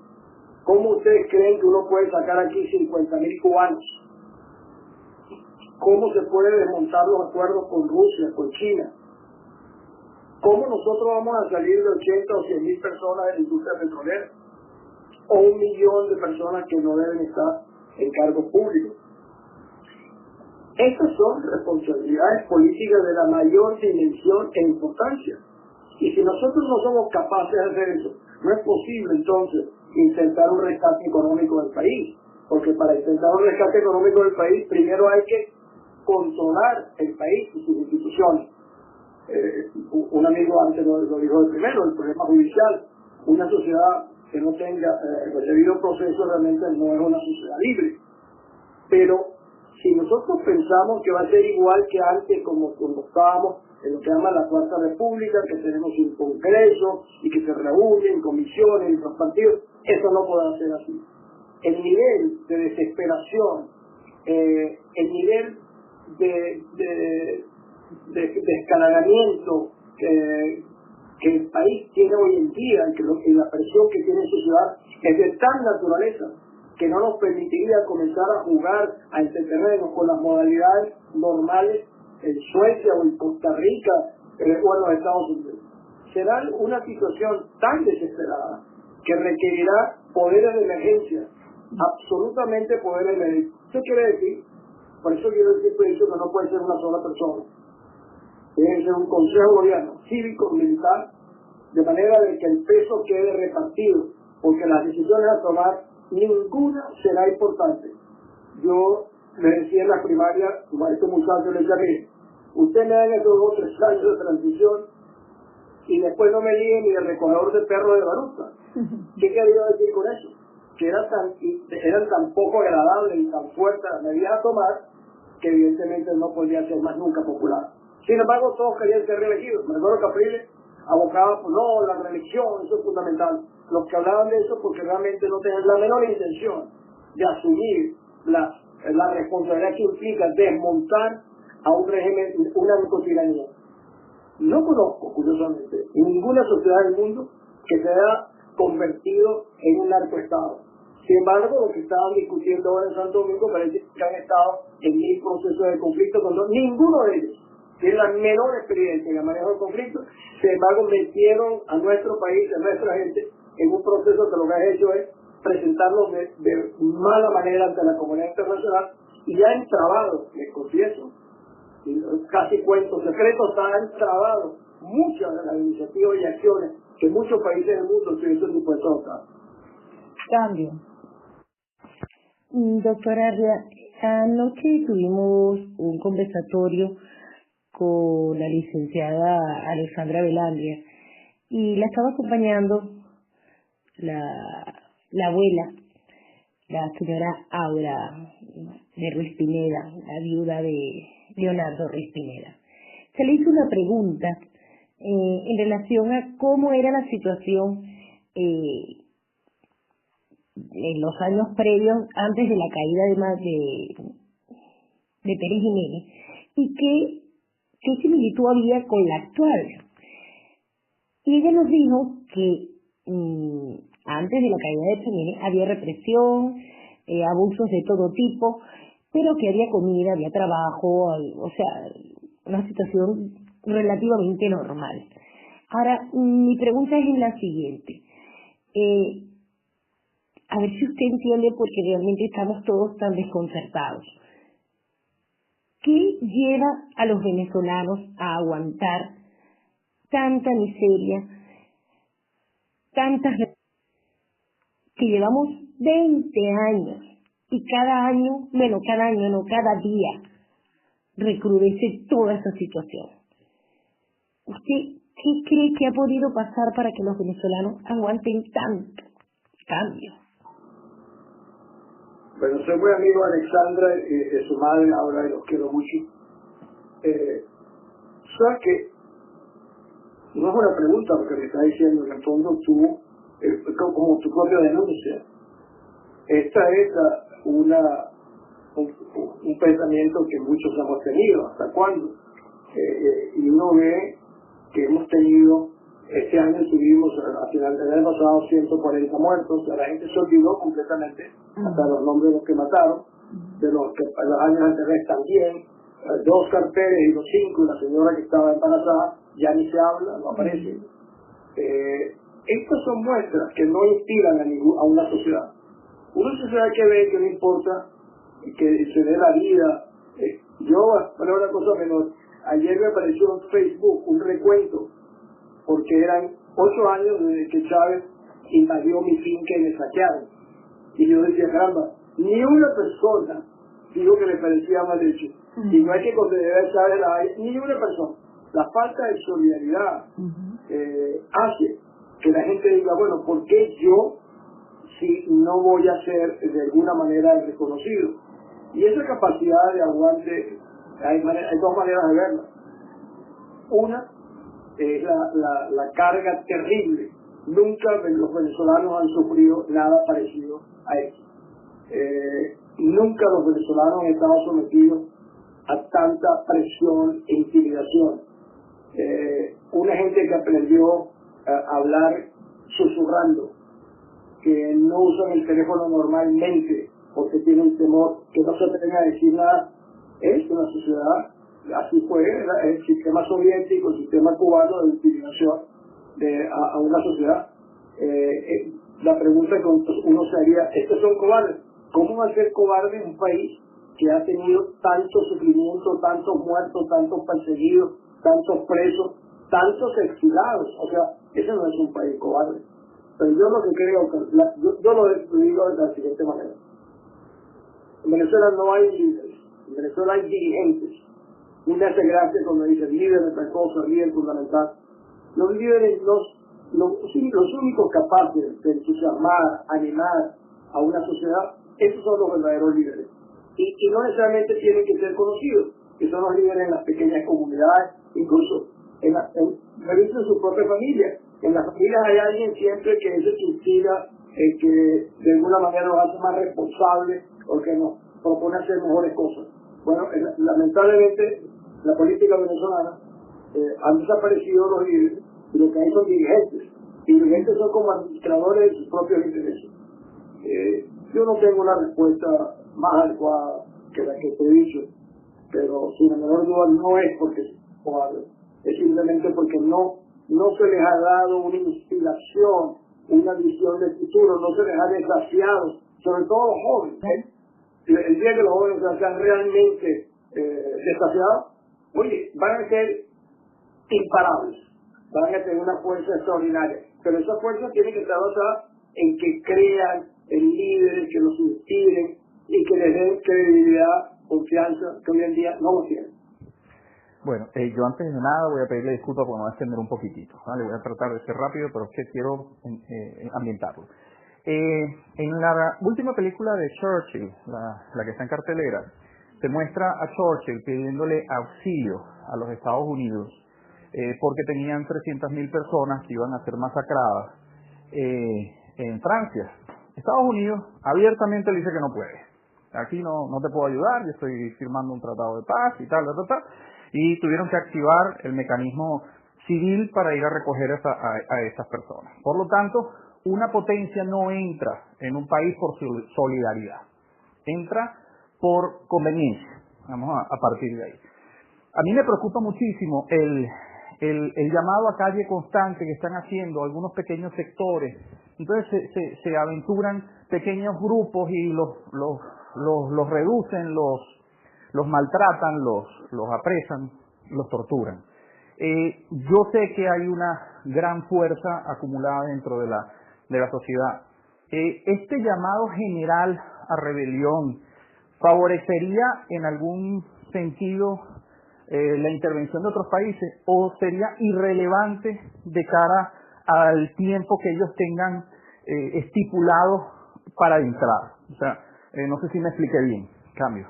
¿Cómo ustedes creen que uno puede sacar aquí 50.000 cubanos? ¿Cómo se puede desmontar los acuerdos con Rusia, con China? ¿Cómo nosotros vamos a salir de 80 o 100.000 personas de la industria petrolera? O 1 millón de personas que no deben estar en cargos públicos. Estas son responsabilidades políticas de la mayor dimensión e importancia. Y si nosotros no somos capaces de hacer eso, no es posible entonces intentar un rescate económico del país. Porque para intentar un rescate económico del país, primero hay que controlar el país y sus instituciones. Un amigo antes lo dijo de primero, el problema judicial. Una sociedad que no tenga el debido proceso realmente no es una sociedad libre. Pero si nosotros pensamos que va a ser igual que antes, como cuando estábamos en lo que llaman la Cuarta República, que tenemos un congreso y que se reúnen comisiones y los partidos, eso no puede ser así. El nivel de desesperación, el nivel de escalonamiento que el país tiene hoy en día y la presión que tiene en su ciudad es de tal naturaleza que no nos permitiría comenzar a jugar, a entretenernos con las modalidades normales en Suecia o en Costa Rica o en los Estados Unidos. Será una situación tan desesperada que requerirá poderes de emergencia, absolutamente poderes de emergencia. ¿Qué quiere decir? Por eso yo siempre he dicho que no puede ser una sola persona. Debe ser un consejo de gobierno cívico, militar, de manera de que el peso quede repartido, porque las decisiones a tomar, ninguna será importante. Yo le decía en la primaria, como a este muchacho le decía, mire, usted me da esos 2 o 3 años de transición y después no me diga ni el recogedor de perros de Baruta. ¿Qué quería decir con eso? Que eran tan poco agradables y tan fuertes las medidas a tomar que evidentemente no podía ser más nunca popular. Sin embargo, todos querían ser reelegidos. Me recuerdo que Capriles abocaba, pues no, la reelección, eso es fundamental. Los que hablaban de eso porque realmente no tenían la menor intención de asumir la responsabilidad que implica desmontar a un régimen, una narcotiranía. No conozco, curiosamente, ninguna sociedad del mundo que se haya convertido en un narcoestado. Sin embargo, lo que estaban discutiendo ahora en Santo Domingo parece que han estado en 1000 procesos de conflicto con ninguno de ellos tiene la menor experiencia en el manejo de conflictos. Sin embargo, metieron a nuestro país, a nuestra gente, en un proceso que lo que ha hecho es presentarlos de mala manera ante la comunidad internacional y ya entrabado, les confieso, y casi cuento secretos, están trabados muchas de las iniciativas y acciones que muchos países del mundo estuviesen dispuestos a adoptar. Cambio. Doctora Arria, anoche tuvimos un conversatorio con la licenciada Alexandra Velandria y la estaba acompañando la abuela, la señora Aura de Ruiz Pineda, la viuda de Leonardo Ruiz Pineda. Se le hizo una pregunta en relación a cómo era la situación en los años previos, antes de la caída de Pérez Jiménez, y qué similitud había con la actual. Y ella nos dijo que antes de la caída de Pérez Jiménez había represión, abusos de todo tipo, pero que había comida, había trabajo, o sea, una situación relativamente normal. Ahora, mi pregunta es la siguiente. A ver si usted entiende, porque realmente estamos todos tan desconcertados. ¿Qué lleva a los venezolanos a aguantar tanta miseria, que llevamos 20 años y cada día recrudece toda esa situación? ¿Usted qué cree que ha podido pasar para que los venezolanos aguanten tanto cambio? Bueno, soy muy amigo de Alexandra y de su madre, ahora los quiero mucho. ¿Sabes qué? No es una pregunta lo que me está diciendo, en el fondo tú, como tu propia denuncia. Esta es un pensamiento que muchos hemos tenido. ¿Hasta cuándo? Y uno ve que hemos tenido, este año tuvimos, a final del año pasado, 140 muertos. La gente se olvidó completamente, hasta los nombres de los que mataron, de los que los años anteriores también. 2 carteles y los 5, y la señora que estaba embarazada, ya ni se habla, no aparece. Estas son muestras que no inspiran a una sociedad. Una sociedad que ve que no importa que se dé la vida. Para una cosa menor, ayer me apareció en Facebook un recuento, porque eran 8 años desde que Chávez invadió mi finca y me saquearon. Y yo decía, caramba, ni una persona dijo que le parecía mal hecho. Y no hay que considerar a Chávez ni una persona. La falta de solidaridad hace que la gente diga, bueno, ¿por qué yo si no voy a ser de alguna manera reconocido? Y esa capacidad de aguante, hay 2 maneras de verla. Una es la carga terrible. Nunca los venezolanos han sufrido nada parecido a esto. Nunca los venezolanos han estado sometidos a tanta presión e intimidación. Una gente que aprendió a hablar susurrando, que no usan el teléfono normalmente porque tienen temor, que no se atreven a decir nada. Es una sociedad, así fue el sistema soviético, el sistema cubano de intimidación a una sociedad. La pregunta que uno se haría, ¿estos son cobardes? ¿Cómo va a ser cobarde un país que ha tenido tanto sufrimiento, tantos muertos, tantos perseguidos, tantos presos, tantos exilados? O sea, ese no es un país cobarde. Pero yo lo que creo, yo lo digo de la siguiente manera. En Venezuela no hay líderes, en Venezuela hay dirigentes. Y me hace gracia cuando dicen líder de tal cosa, líder fundamental. Los líderes, los únicos capaces de entusiasmar, animar a una sociedad, esos son los verdaderos líderes. Y no necesariamente tienen que ser conocidos, que son los líderes en las pequeñas comunidades, incluso en su propia familia. En las familias hay alguien siempre que es el que inspira, que de alguna manera nos hace más responsables o que nos propone hacer mejores cosas. Bueno, lamentablemente la política venezolana han desaparecido los líderes y lo que hay son dirigentes. Y dirigentes son como administradores de sus propios intereses. Yo no tengo una respuesta más adecuada que la que te he dicho, pero sin la menor duda no es porque es simplemente porque no se les ha dado una inspiración una visión del futuro, no se les ha desgraciado, sobre todo los jóvenes. El día que los jóvenes sean realmente desafiados, oye, van a ser imparables, van a tener una fuerza extraordinaria, pero esa fuerza tiene que estar basada en que crean en líderes que los inspiren y que les den credibilidad, confianza, que hoy en día no lo tienen. Bueno, yo antes de nada voy a pedirle disculpas por no extender un poquitito, ¿vale? Voy a tratar de ser rápido, pero es que quiero ambientarlo. En la última película de Churchill, la que está en cartelera, se muestra a Churchill pidiéndole auxilio a los Estados Unidos porque tenían 300.000 personas que iban a ser masacradas en Francia. Estados Unidos abiertamente le dice que no puede. Aquí no te puedo ayudar, yo estoy firmando un tratado de paz y tal. Y tuvieron que activar el mecanismo civil para ir a recoger a esas personas. Por lo tanto, una potencia no entra en un país por solidaridad, entra por conveniencia. Vamos a partir de ahí. A mí me preocupa muchísimo el llamado a calle constante que están haciendo algunos pequeños sectores. Entonces se aventuran pequeños grupos y los reducen, los maltratan, los apresan, los torturan. Yo sé que hay una gran fuerza acumulada dentro de la sociedad. Este llamado general a rebelión favorecería en algún sentido la intervención de otros países o sería irrelevante de cara al tiempo que ellos tengan estipulado para entrar. O sea, no sé si me expliqué bien. Cambio.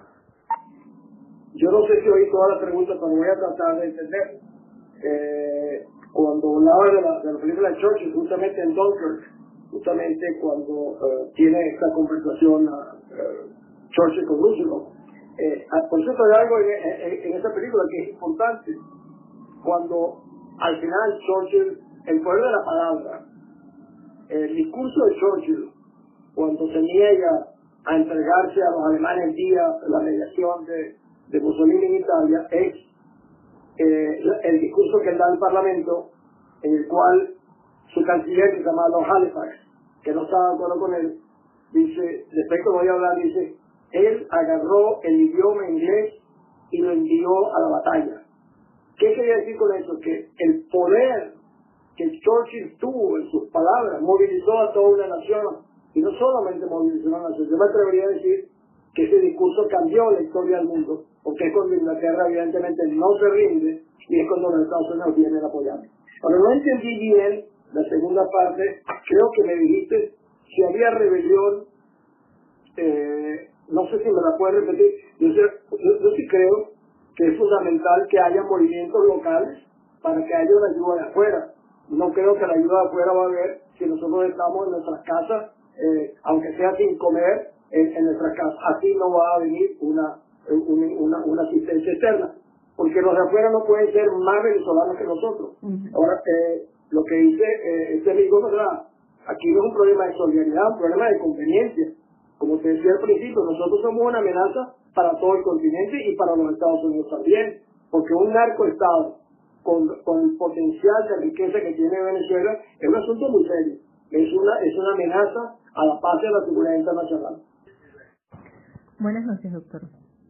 Yo no sé si oí toda la pregunta, pero voy a tratar de entender. Cuando hablaba de la película de Churchill, justamente en Dunkirk, justamente cuando tiene esta conversación Churchill con Roosevelt. Por cierto, hay algo en esa película que es importante. Cuando al final Churchill, el poder de la palabra, el discurso de Churchill, cuando se niega a entregarse a los alemanes el día de la mediación de Mussolini en Italia, es el discurso que él da al Parlamento, en el cual su canciller, que se llama Lord Halifax, que no estaba de acuerdo con él, dice, después que voy a hablar, dice, él agarró el idioma inglés y lo envió a la batalla. ¿Qué quería decir con eso? Que el poder que Churchill tuvo en sus palabras movilizó a toda una nación, y no solamente movilizó a una nación, yo me atrevería a decir que ese discurso cambió la historia del mundo, porque es cuando Inglaterra evidentemente no se rinde y es cuando los Estados Unidos vienen apoyando. Ahora, no entendí bien la segunda parte, creo que me dijiste si había rebelión, no sé si me la puedes repetir. Yo sí creo que es fundamental que haya movimientos locales para que haya una ayuda de afuera. No creo que la ayuda de afuera va a haber si nosotros estamos en nuestras casas, aunque sea sin comer, en nuestras casas. Así no va a venir una asistencia externa, porque los de afuera no pueden ser más venezolanos que nosotros. Ahora, lo que dice este amigo, ¿verdad? Aquí no es un problema de solidaridad, es un problema de conveniencia. Como te decía al principio, nosotros somos una amenaza para todo el continente y para los Estados Unidos también, porque un narcoestado con el potencial de riqueza que tiene Venezuela es un asunto muy serio. Es una amenaza a la paz y a la seguridad internacional. Buenas noches, doctor.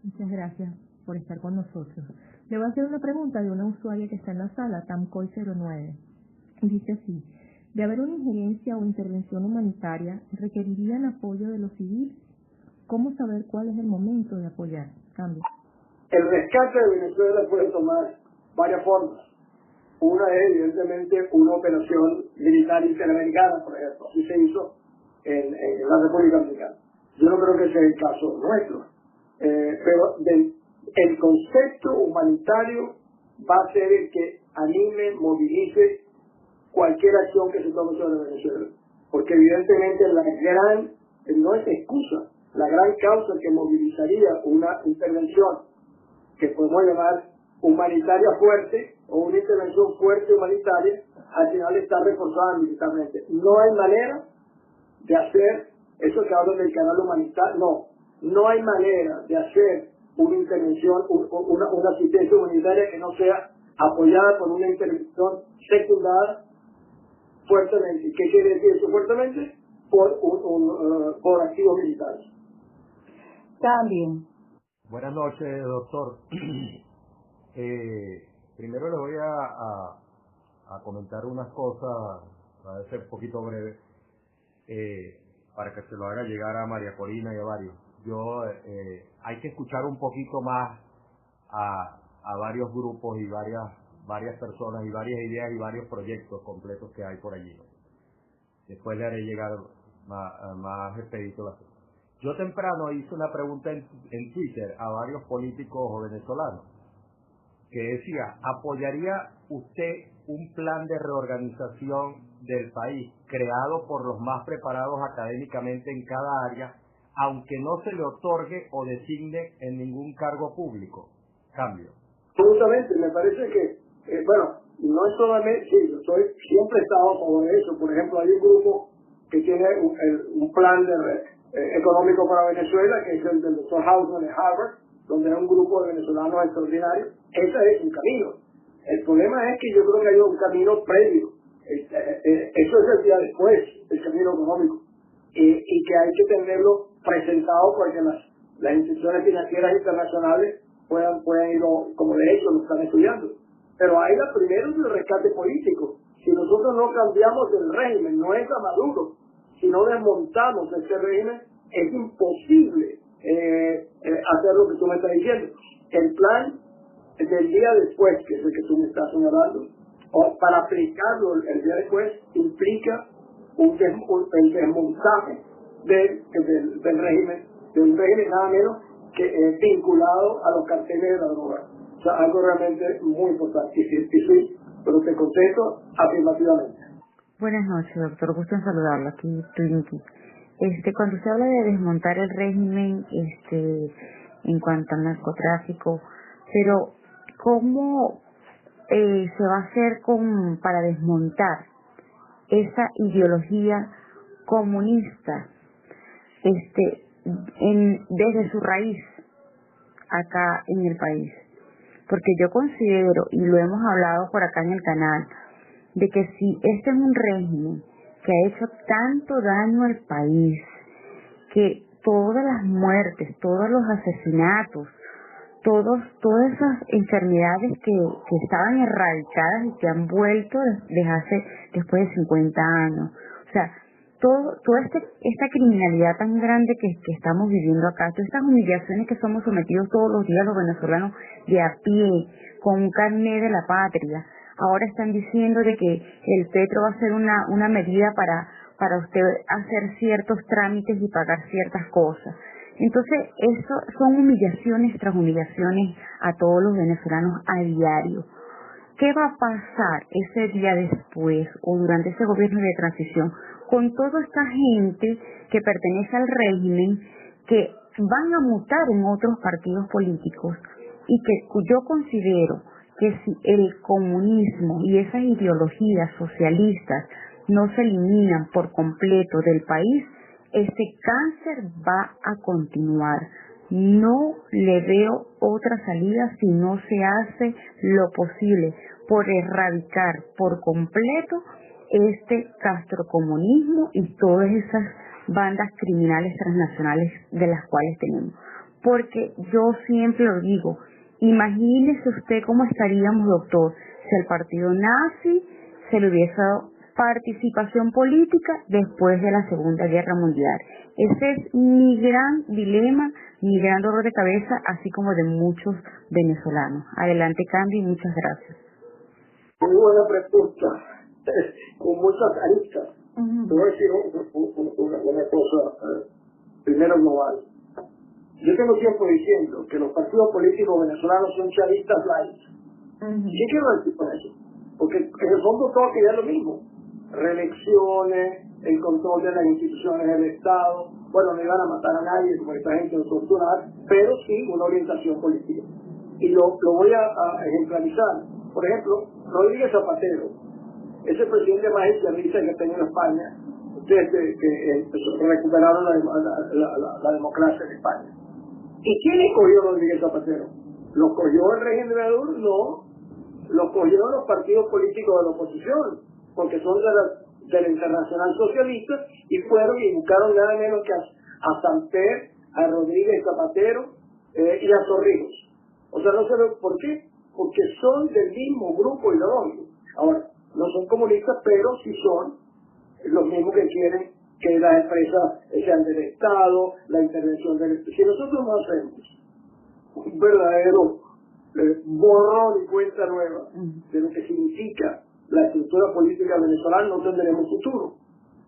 Muchas gracias por estar con nosotros. Le voy a hacer una pregunta de una usuaria que está en la sala, Tamcoy09. Dice así: de haber una injerencia o intervención humanitaria, ¿requerirían apoyo de los civiles? ¿Cómo saber cuál es el momento de apoyar? Cambio. El rescate de Venezuela puede tomar varias formas. Una es, evidentemente, una operación militar interamericana, por ejemplo. Así se hizo en la República Dominicana. Yo no creo que sea el caso nuestro. Pero el concepto humanitario va a ser el que anime, movilice cualquier acción que se tome sobre Venezuela. Porque evidentemente no es excusa, la gran causa que movilizaría una intervención que podemos llamar humanitaria fuerte o una intervención fuerte humanitaria, al final está reforzada militarmente. No hay manera de hacer eso que hablan del canal humanitario, no hay manera de hacer una intervención, una asistencia humanitaria que no sea apoyada por una intervención secundada fuertemente. ¿Qué quiere decir eso fuertemente? Por activos militares. También. Buenas noches, doctor. Primero le voy a comentar unas cosas, para ser un poquito breve, para que se lo haga llegar a María Corina y a varios. Hay que escuchar un poquito más a varios grupos y varias personas y varias ideas y varios proyectos completos que hay por allí, ¿no? Después le haré llegar más expedito la cosa. Yo temprano hice una pregunta en Twitter a varios políticos venezolanos que decía, ¿apoyaría usted un plan de reorganización del país creado por los más preparados académicamente en cada área, aunque no se le otorgue o designe en ningún cargo público? Cambio. Absolutamente, me parece que, no es solamente, sí, siempre he estado a favor de eso. Por ejemplo, hay un grupo que tiene un plan económico para Venezuela, que es el del Dr. Hausman de Harvard, donde hay un grupo de venezolanos extraordinarios. Ese es un camino. El problema es que yo creo que hay un camino previo. Eso es el día después, el camino económico. Y que hay que tenerlo presentado para que las instituciones financieras internacionales puedan irlo, como de hecho lo están estudiando. Pero hay primero el rescate político. Si nosotros no cambiamos el régimen, no es a Maduro, si no desmontamos ese régimen, es imposible hacer lo que tú me estás diciendo. El plan del día después, que es el que tú me estás señalando, o para aplicarlo el día después, implica el desmontaje del régimen, de un régimen nada menos que vinculado a los carteles de la droga. O sea, algo realmente muy importante. Y sí, pero te contesto afirmativamente. Buenas noches, doctor. Gusto en saludarlo. Aquí, Twinkie. Cuando se habla de desmontar el régimen, en cuanto al narcotráfico, pero ¿cómo se va a hacer para desmontar esa ideología comunista, desde su raíz acá en el país? Porque yo considero, y lo hemos hablado por acá en el canal, de que si este es un régimen que ha hecho tanto daño al país, que todas las muertes, todos los asesinatos, todas esas enfermedades que estaban erradicadas y que han vuelto después de 50 años, o sea, toda esta criminalidad tan grande que estamos viviendo acá, todas estas humillaciones que somos sometidos todos los días los venezolanos de a pie, con un carné de la patria. Ahora están diciendo de que el Petro va a ser una medida para usted hacer ciertos trámites y pagar ciertas cosas. Entonces, eso son humillaciones tras humillaciones a todos los venezolanos a diario. ¿Qué va a pasar ese día después o durante ese gobierno de transición con toda esta gente que pertenece al régimen, que van a mutar en otros partidos políticos y que yo considero que si el comunismo y esas ideologías socialistas no se eliminan por completo del país, este cáncer va a continuar. No le veo otra salida si no se hace lo posible por erradicar por completo este castrocomunismo y todas esas bandas criminales transnacionales de las cuales tenemos. Porque yo siempre lo digo, imagínese usted cómo estaríamos, doctor, si al partido nazi se le hubiese dado participación política después de la Segunda Guerra Mundial. Ese es mi gran dilema, mi gran dolor de cabeza, así como de muchos venezolanos. Adelante, Candy, y muchas gracias. Muy buena pregunta, con muchas aristas. Te voy a decir una cosa, primero global. Yo tengo tiempo diciendo que los partidos políticos venezolanos son chavistas light. ¿Qué quiero decir con eso? Porque en el fondo todo quería lo mismo. Reelecciones, el control de las instituciones del Estado. Bueno, no iban a matar a nadie, como esta gente no torturar, pero sí una orientación política. Y lo voy a ejemplarizar. Por ejemplo, Rodríguez Zapatero, ese presidente más izquierdista que tenía en España, desde que recuperaron la democracia en España. ¿Y quién escogió Rodríguez Zapatero? ¿Lo cogió el régimen de Maduro? No. Lo cogieron los partidos políticos de la oposición, porque son de la Internacional Socialista y fueron y buscaron nada menos que a Samper, a Rodríguez Zapatero y a Torrijos. O sea, no sé por qué, porque son del mismo grupo ideológico. Ahora, no son comunistas, pero sí son los mismos que quieren que las empresas sean del Estado, la intervención del Estado. Si nosotros no hacemos un verdadero borrón y cuenta nueva de lo que significa la estructura política venezolana, no tendremos futuro.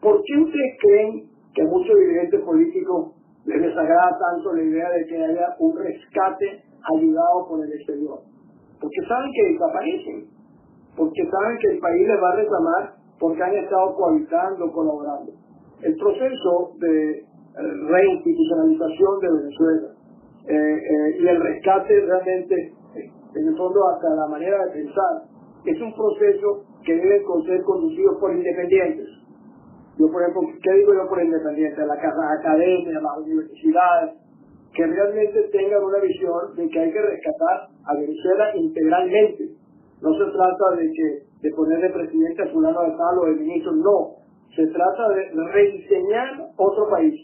¿Por qué ustedes creen que a muchos dirigentes políticos les desagrada tanto la idea de que haya un rescate ayudado por el exterior? Porque saben que desaparecen, porque saben que el país les va a reclamar porque han estado cohabitando, colaborando. El proceso de reinstitucionalización de Venezuela y el rescate realmente, en el fondo hasta la manera de pensar, es un proceso que debe ser conducido por independientes. Yo, por ejemplo, ¿qué digo yo por independientes? Las academias, las universidades, que realmente tengan una visión de que hay que rescatar a Venezuela integralmente. No se trata de ponerle presidente a fulano de tal o de ministro, no. Se trata de rediseñar otro país.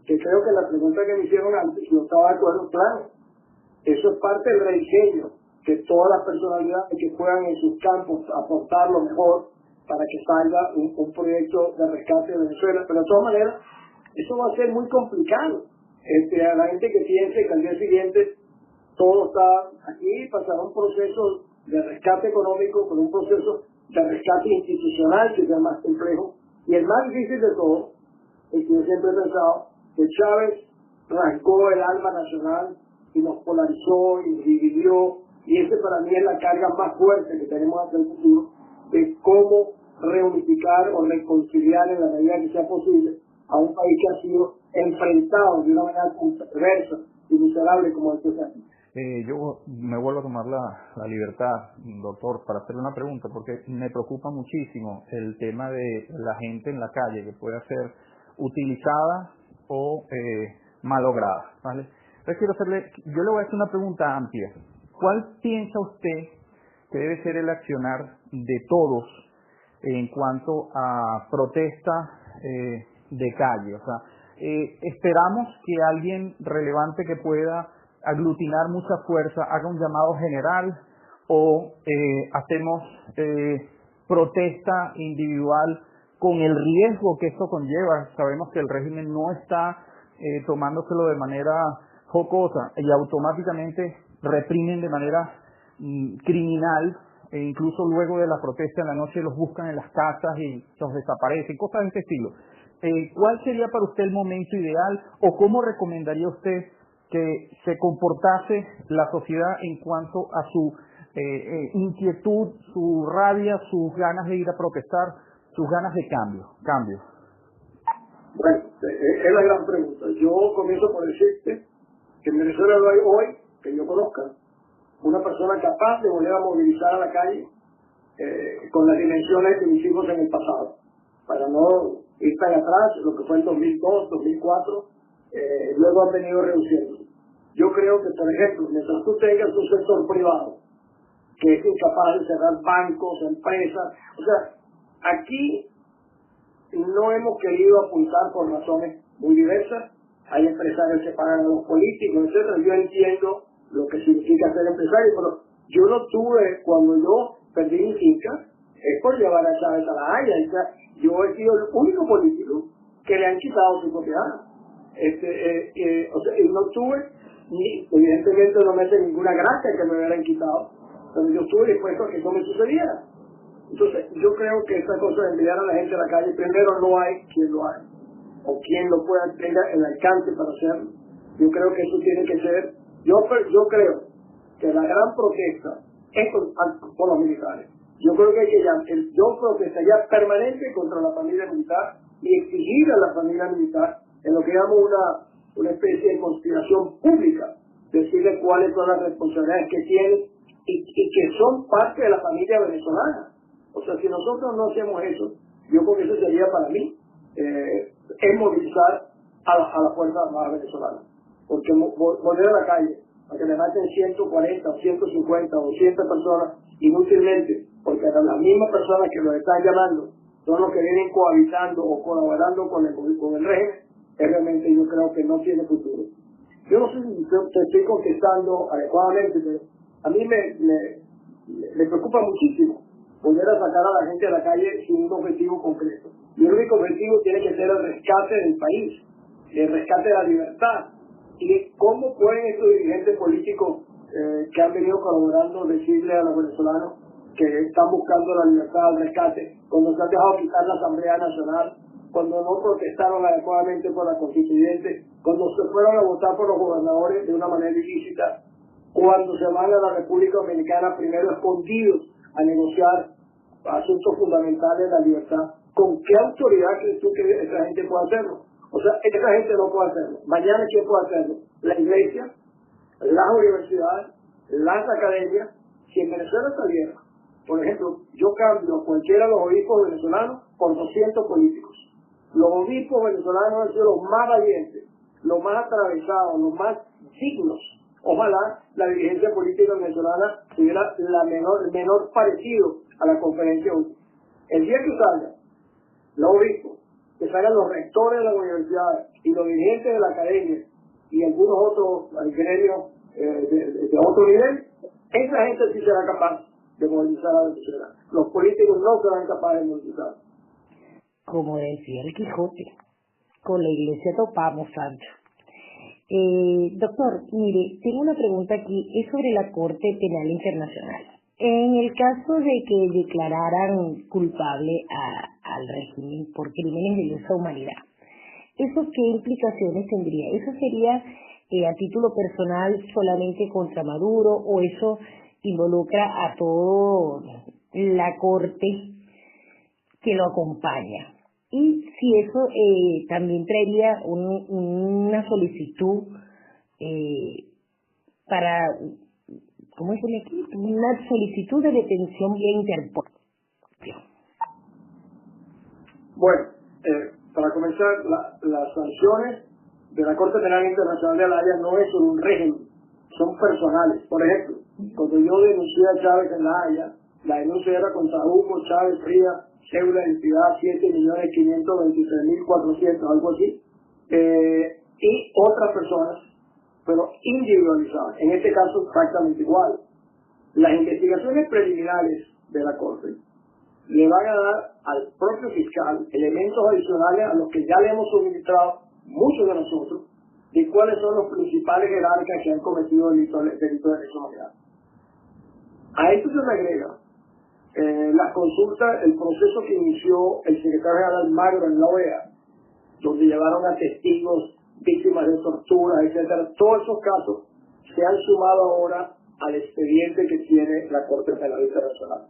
Que creo que la pregunta que me hicieron antes, yo estaba de acuerdo, claro. Eso es parte del rediseño, que todas las personalidades que puedan en sus campos aportar lo mejor para que salga un proyecto de rescate de Venezuela. Pero de todas maneras, eso va a ser muy complicado. A la gente que piense que al día siguiente todo está aquí, pasará un proceso de rescate económico con un proceso de rescate institucional que sea más complejo. Y el más difícil de todo, es que yo siempre he pensado que Chávez arrancó el alma nacional y nos polarizó y dividió, y ese para mí es la carga más fuerte que tenemos hacia el futuro, de cómo reunificar o reconciliar en la medida que sea posible a un país que ha sido enfrentado de una manera perversa y miserable como el que sea. Yo me vuelvo a tomar la libertad, doctor, para hacerle una pregunta, porque me preocupa muchísimo el tema de la gente en la calle que pueda ser utilizada o malograda, ¿vale? Entonces yo le voy a hacer una pregunta amplia. ¿Cuál piensa usted que debe ser el accionar de todos en cuanto a protesta de calle? O sea, esperamos que alguien relevante que pueda aglutinar mucha fuerza haga un llamado general o hacemos protesta individual con el riesgo que esto conlleva. Sabemos que el régimen no está tomándoselo de manera jocosa y automáticamente reprimen de manera criminal, e incluso luego de la protesta en la noche los buscan en las casas y los desaparecen, cosas de este estilo. ¿Cuál sería para usted el momento ideal o cómo recomendaría usted que se comportase la sociedad en cuanto a su inquietud, su rabia, sus ganas de ir a protestar, sus ganas de cambio? Bueno, es la gran pregunta. Yo comienzo por decirte que en Venezuela no hay hoy, que yo conozca, una persona capaz de volver a movilizar a la calle con las dimensiones que mis hijos en el pasado. Para no ir tan atrás, lo que fue en 2002, 2004, luego han venido reduciendo. Yo creo que, por ejemplo, mientras tú tengas un sector privado que es incapaz de cerrar bancos, empresas, o sea, aquí no hemos querido apuntar por razones muy diversas. Hay empresarios que pagan a los políticos, etcétera. Yo entiendo lo que significa ser empresario, pero yo no tuve, cuando yo perdí mi finca, es por llevar a Chávez a La Haya. O sea, yo he sido el único político que le han quitado su propiedad. O sea, y no tuve, ni evidentemente no me hace ninguna gracia que me hubieran quitado, pero yo estuve dispuesto a que eso me sucediera. Entonces, yo creo que esta cosa de enviar a la gente a la calle, primero no hay quien lo haga, o quien lo pueda tener el alcance para hacerlo. Yo creo que eso tiene que ser, yo creo que la gran protesta es por los militares. Yo creo que hay que yo protestaría permanente contra la familia militar y exigir a la familia militar en lo que llamo una especie de conspiración pública, decirle cuáles son las responsabilidades que tienen y que son parte de la familia venezolana. O sea, si nosotros no hacemos eso, yo creo que eso sería para mí es movilizar a la Fuerza Armada venezolana. Porque volver a la calle para que le maten 140 o 150 o 200 personas inútilmente, porque eran las mismas personas que los están llamando son los que vienen cohabitando o colaborando con el régimen, realmente yo creo que no tiene futuro. Yo no sé si te estoy contestando adecuadamente, pero a mí me preocupa muchísimo poder a sacar a la gente a la calle sin un objetivo concreto. Y el único objetivo tiene que ser el rescate del país, el rescate de la libertad. ¿Y cómo pueden estos dirigentes políticos que han venido colaborando decirle a los venezolanos que están buscando la libertad, el rescate, cuando se han dejado quitar la Asamblea Nacional, cuando no protestaron adecuadamente por la constituyente, cuando se fueron a votar por los gobernadores de una manera ilícita, cuando se van a la República Dominicana primero escondidos a negociar asuntos fundamentales de la libertad? ¿Con qué autoridad crees tú que esa gente puede hacerlo? O sea, esa gente no puede hacerlo. Mañana, ¿quién puede hacerlo? La iglesia, las universidades, las academias. Si en Venezuela saliera, por ejemplo, yo cambio a cualquiera de los obispos venezolanos por 200 políticos. Los obispos venezolanos han sido los más valientes, los más atravesados, los más dignos. Ojalá la dirigencia política venezolana tuviera el menor parecido a la conferencia única. El día que salgan los obispos, que salgan los rectores de las universidades y los dirigentes de la academia y algunos otros gremios de otro nivel, esa gente sí será capaz de movilizar a Venezuela. Los políticos no serán capaces de movilizar. Como decía el Quijote, con la iglesia topamos, Sancho. Doctor, mire, tengo una pregunta aquí, es sobre la Corte Penal Internacional. En el caso de que declararan culpable al régimen por crímenes de lesa humanidad, ¿eso qué implicaciones tendría? ¿Eso sería a título personal solamente contra Maduro o eso involucra a toda la Corte que lo acompaña? Y si eso también traería una solicitud para, ¿cómo es aquí? Una solicitud de detención vía Interpol. Bueno, para comenzar, las sanciones de la Corte Penal Internacional de La Haya no es sobre un régimen, son personales. Por ejemplo, cuando yo denuncié a Chávez en La Haya, la denuncia era contra Hugo Chávez Frías, cédula de identidad 7.523.400, algo así, y otras personas, pero individualizadas. En este caso, exactamente igual. Las investigaciones preliminares de la Corte le van a dar al propio fiscal elementos adicionales a los que ya le hemos suministrado muchos de nosotros, de cuáles son los principales jerarcas que han cometido el delito de lesa humanidad. A esto se le agrega la consulta, el proceso que inició el secretario general Magro en la OEA, donde llevaron a testigos, víctimas de tortura, etcétera. Todos esos casos se han sumado ahora al expediente que tiene la Corte Penal Internacional.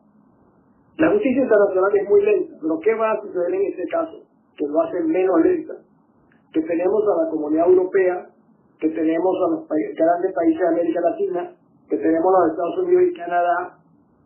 La justicia internacional es muy lenta, pero ¿qué va a suceder en este caso? Que lo hace menos lenta. Que tenemos a la Comunidad Europea, que tenemos a los grandes países de América Latina, que tenemos a los Estados Unidos y Canadá,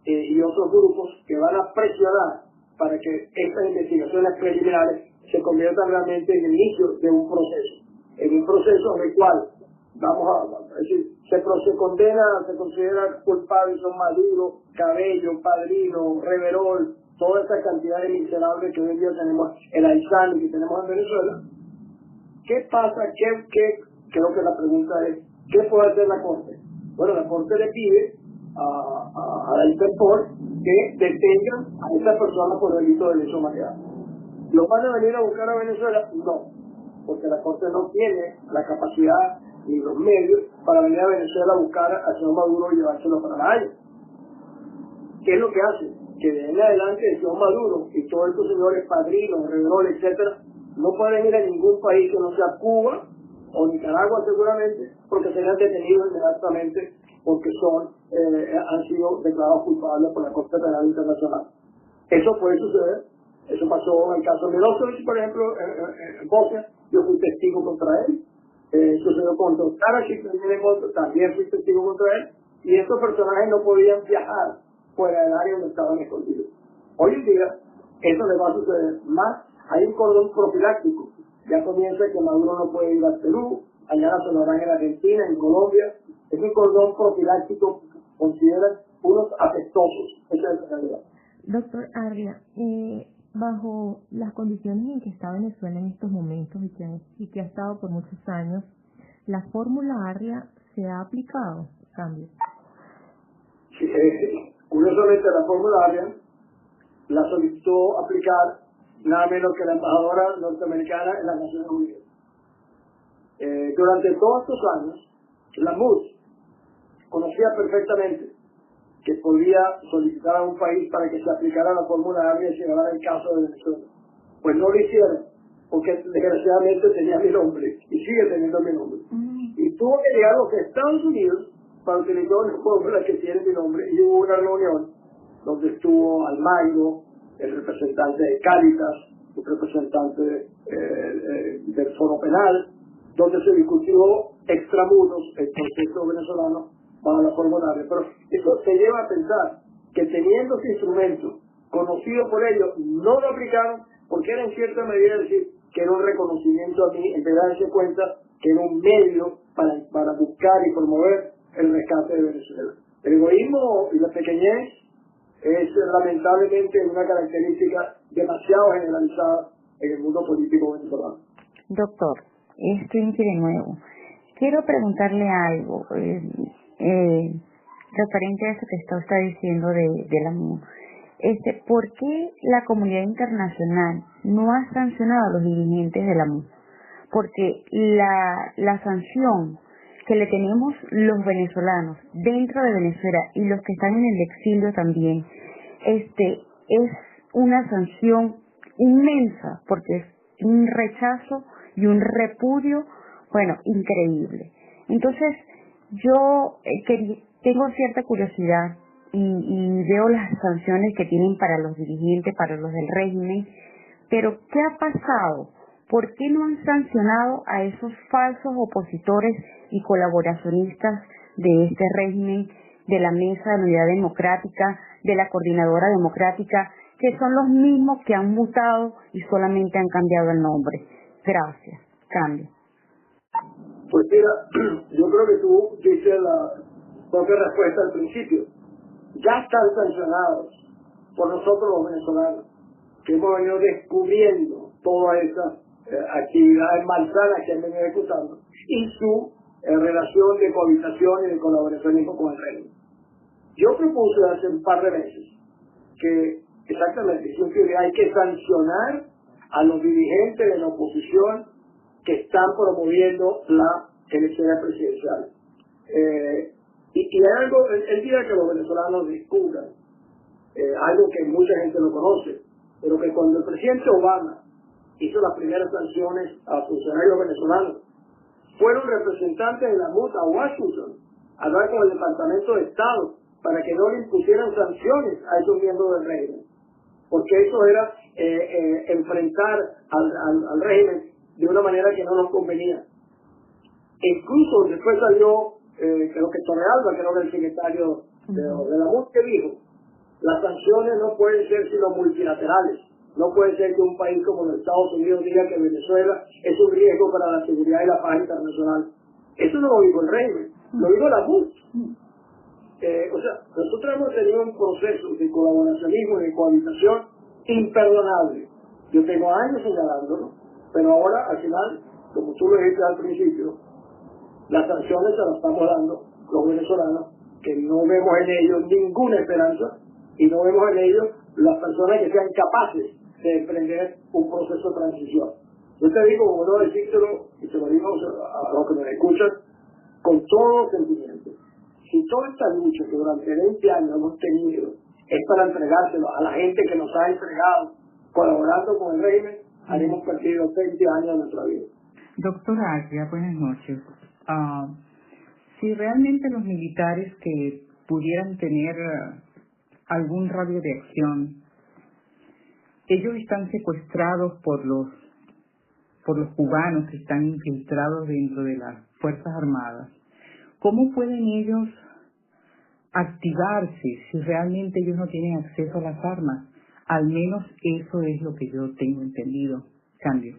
y otros grupos que van a presionar para que estas investigaciones preliminares se conviertan realmente en el inicio de un proceso, en un proceso en el cual es decir, se condena, se considera culpable, son Maduro, Cabello, Padrino, Reverol, toda esa cantidad de miserables que hoy en día tenemos, el Aizani que tenemos en Venezuela. ¿Qué pasa? Creo que la pregunta es, ¿qué puede hacer la Corte? Bueno, la Corte le pide a la Interpol que detengan a estas personas por delito de lesa humanidad. ¿Lo van a venir a buscar a Venezuela? No, porque la Corte no tiene la capacidad ni los medios para venir a Venezuela a buscar al señor Maduro y llevárselo para La Haya. ¿Qué es lo que hace? Que de ahí en adelante el señor Maduro y todos estos señores Padrinos, Reverol, etcétera, no pueden ir a ningún país que no sea Cuba o Nicaragua seguramente, porque serán detenidos inmediatamente porque han sido declarados culpables por la Corte Penal Internacional. Eso puede suceder. Eso pasó en el caso de Milosevic, por ejemplo, en Bosnia. Yo fui testigo contra él. Sucedió con Don Karadzic, también fui testigo contra él. Y estos personajes no podían viajar fuera del área donde estaban escondidos. Hoy en día, eso le va a suceder más. Hay un cordón profiláctico. Ya comienza que Maduro no puede ir a Perú, mañana se lo harán en Argentina, en Colombia. Es un cordón profiláctico, consideran unos afectosos. Esa es la realidad. Doctor Arria, bajo las condiciones en que está Venezuela en estos momentos y que ha estado por muchos años, ¿la fórmula ARRIA se ha aplicado? Cambio. Sí, curiosamente la fórmula ARRIA la solicitó aplicar nada menos que la embajadora norteamericana en las Naciones Unidas. Durante todos estos años, la MUD conocía perfectamente que podía solicitar a un país para que se aplicara la fórmula ARRIA y se llevara el caso de Venezuela. Pues no lo hicieron, porque desgraciadamente tenía mi nombre y sigue teniendo mi nombre. Y tuvo que llegar a los Estados Unidos para utilizar una fórmula que tiene mi nombre, y hubo una reunión donde estuvo Almagro, el representante de Cáritas, el representante del Foro Penal, donde se discutió extramuros el concepto venezolano para la fórmula ARRIA. Pero eso se lleva a pensar que teniendo ese instrumento conocido por ellos, no lo aplicaron porque era en cierta medida decir que era un reconocimiento a mí, en vez de darse cuenta que era un medio para buscar y promover el rescate de Venezuela. El egoísmo y la pequeñez es lamentablemente una característica demasiado generalizada en el mundo político venezolano. Doctor, estoy de nuevo. Quiero preguntarle algo referente a eso que está diciendo de la MUD. ¿Por qué la comunidad internacional no ha sancionado a los dirigentes de la MUD? Porque la sanción que le tenemos los venezolanos dentro de Venezuela y los que están en el exilio también, es una sanción inmensa, porque es un rechazo y un repudio, bueno, increíble. Entonces, yo tengo cierta curiosidad y veo las sanciones que tienen para los dirigentes, para los del régimen, pero ¿qué ha pasado? ¿Por qué no han sancionado a esos falsos opositores y colaboracionistas de este régimen, de la Mesa de Unidad Democrática, de la Coordinadora Democrática, que son los mismos que han mutado y solamente han cambiado el nombre? Gracias. Cambio. Pues mira, yo creo que tú dices la propia respuesta al principio. Ya están sancionados por nosotros los venezolanos, que hemos venido descubriendo todas esas actividades malsanas que han venido ejecutando y su relación de cohabitación y de colaboracionismo con el régimen. Yo propuse hace un par de meses que exactamente hay que sancionar a los dirigentes de la oposición que están promoviendo la elección presidencial. Y hay algo, el día que los venezolanos descubran algo que mucha gente no conoce, pero que cuando el presidente Obama hizo las primeras sanciones a funcionarios venezolanos, fueron representantes de la MUD a Washington a hablar con el Departamento de Estado para que no le impusieran sanciones a esos miembros del régimen, porque eso era enfrentar al régimen de una manera que no nos convenía. Incluso después salió, creo que Torrealba, que era el secretario de la MUD, que dijo: las sanciones no pueden ser sino multilaterales. No puede ser que un país como los Estados Unidos diga que Venezuela es un riesgo para la seguridad y la paz internacional. Eso no lo dijo el régimen, lo dijo la MUD. O sea, nosotros hemos tenido un proceso de colaboracionismo y de cohabitación imperdonable. Yo tengo años señalándolo, pero ahora, al final, como tú lo dijiste al principio, las sanciones se las estamos dando los venezolanos, que no vemos en ellos ninguna esperanza y no vemos en ellos las personas que sean capaces de emprender un proceso de transición. Yo te digo, bueno, decírtelo, y te lo digo a los que me escuchan, con todo sentimiento. Si toda esta lucha que durante 20 años hemos tenido es para entregárselo a la gente que nos ha entregado, colaborando con el régimen, haremos perdido 20 años de nuestra vida. Doctora Agria, buenas noches. Si realmente los militares que pudieran tener algún radio de acción, ellos están secuestrados por los cubanos que están infiltrados dentro de las Fuerzas Armadas, ¿cómo pueden ellos activarse si realmente ellos no tienen acceso a las armas? Al menos eso es lo que yo tengo entendido. Cambio.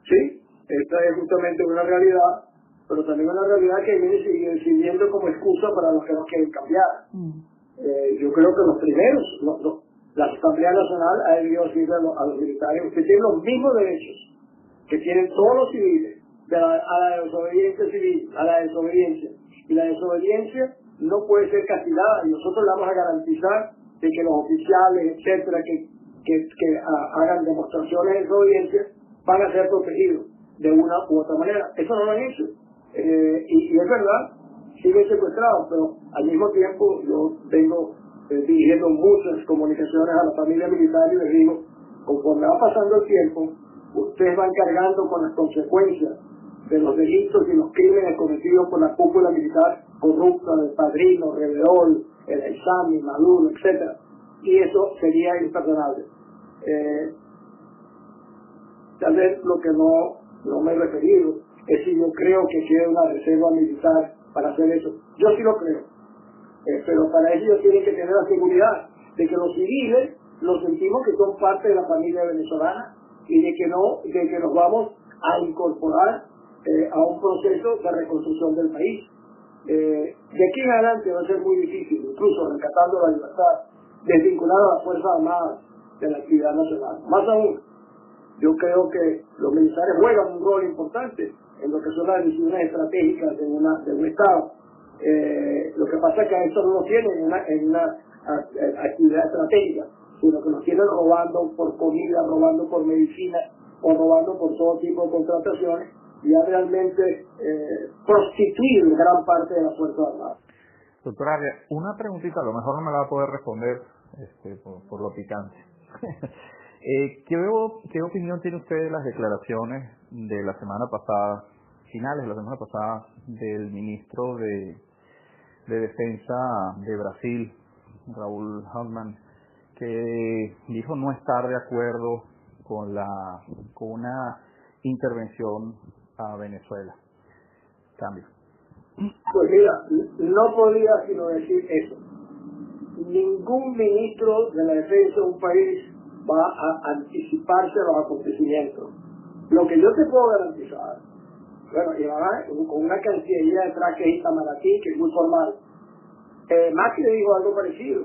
Sí, esta es justamente una realidad, pero también una realidad que viene sirviendo como excusa para los que no quieren cambiar. Yo creo que los primeros, La Asamblea Nacional ha debido decirle a los militares: usted tiene los mismos derechos que tienen todos los civiles a la desobediencia civil, a la desobediencia. Y la desobediencia no puede ser castigada, y nosotros le vamos a garantizar de que los oficiales, etcétera, que hagan demostraciones de desobediencia van a ser protegidos de una u otra manera. Eso no lo han hecho. Y es verdad, siguen secuestrados, pero al mismo tiempo yo vengo dirigiendo muchas comunicaciones a la familia militar y les digo: conforme va pasando el tiempo, ustedes van cargando con las consecuencias de los delitos y los crímenes cometidos por la cúpula militar corrupta del Padrino, Rebedol, el Exami, Maduro, etcétera. Y eso sería imperdonable. Tal vez lo que no me he referido es si yo creo que quede una reserva militar para hacer eso. Yo sí lo creo. Pero para ello tienen que tener la seguridad de que los civiles los sentimos que son parte de la familia venezolana y de que nos vamos a incorporar a un proceso de reconstrucción del país. De aquí en adelante va a ser muy difícil, incluso rescatando la libertad, desvincular a las Fuerzas Armadas de la actividad nacional. Más aún, yo creo que los militares juegan un rol importante en lo que son las decisiones estratégicas de un Estado. Lo que pasa es que a esto no lo tienen en una actividad estratégica, sino que los tienen robando por comida, robando por medicina o robando por todo tipo de contrataciones, y ha realmente prostituido gran parte de las Fuerzas Armadas. Doctora Arias, una preguntita, a lo mejor no me la va a poder responder por lo picante. ¿Qué opinión tiene usted de las declaraciones de la semana pasada, finales de la semana pasada, del ministro de Defensa de Brasil, Raúl Hauptmann, que dijo no estar de acuerdo con una intervención a Venezuela? Cambio. Pues mira, no podía sino decir eso. Ningún ministro de la defensa de un país va a anticiparse a los acontecimientos. Lo que yo te puedo garantizar, bueno, y además con una cancillería detrás que es Itamaraty, que es muy formal. Macri dijo algo parecido,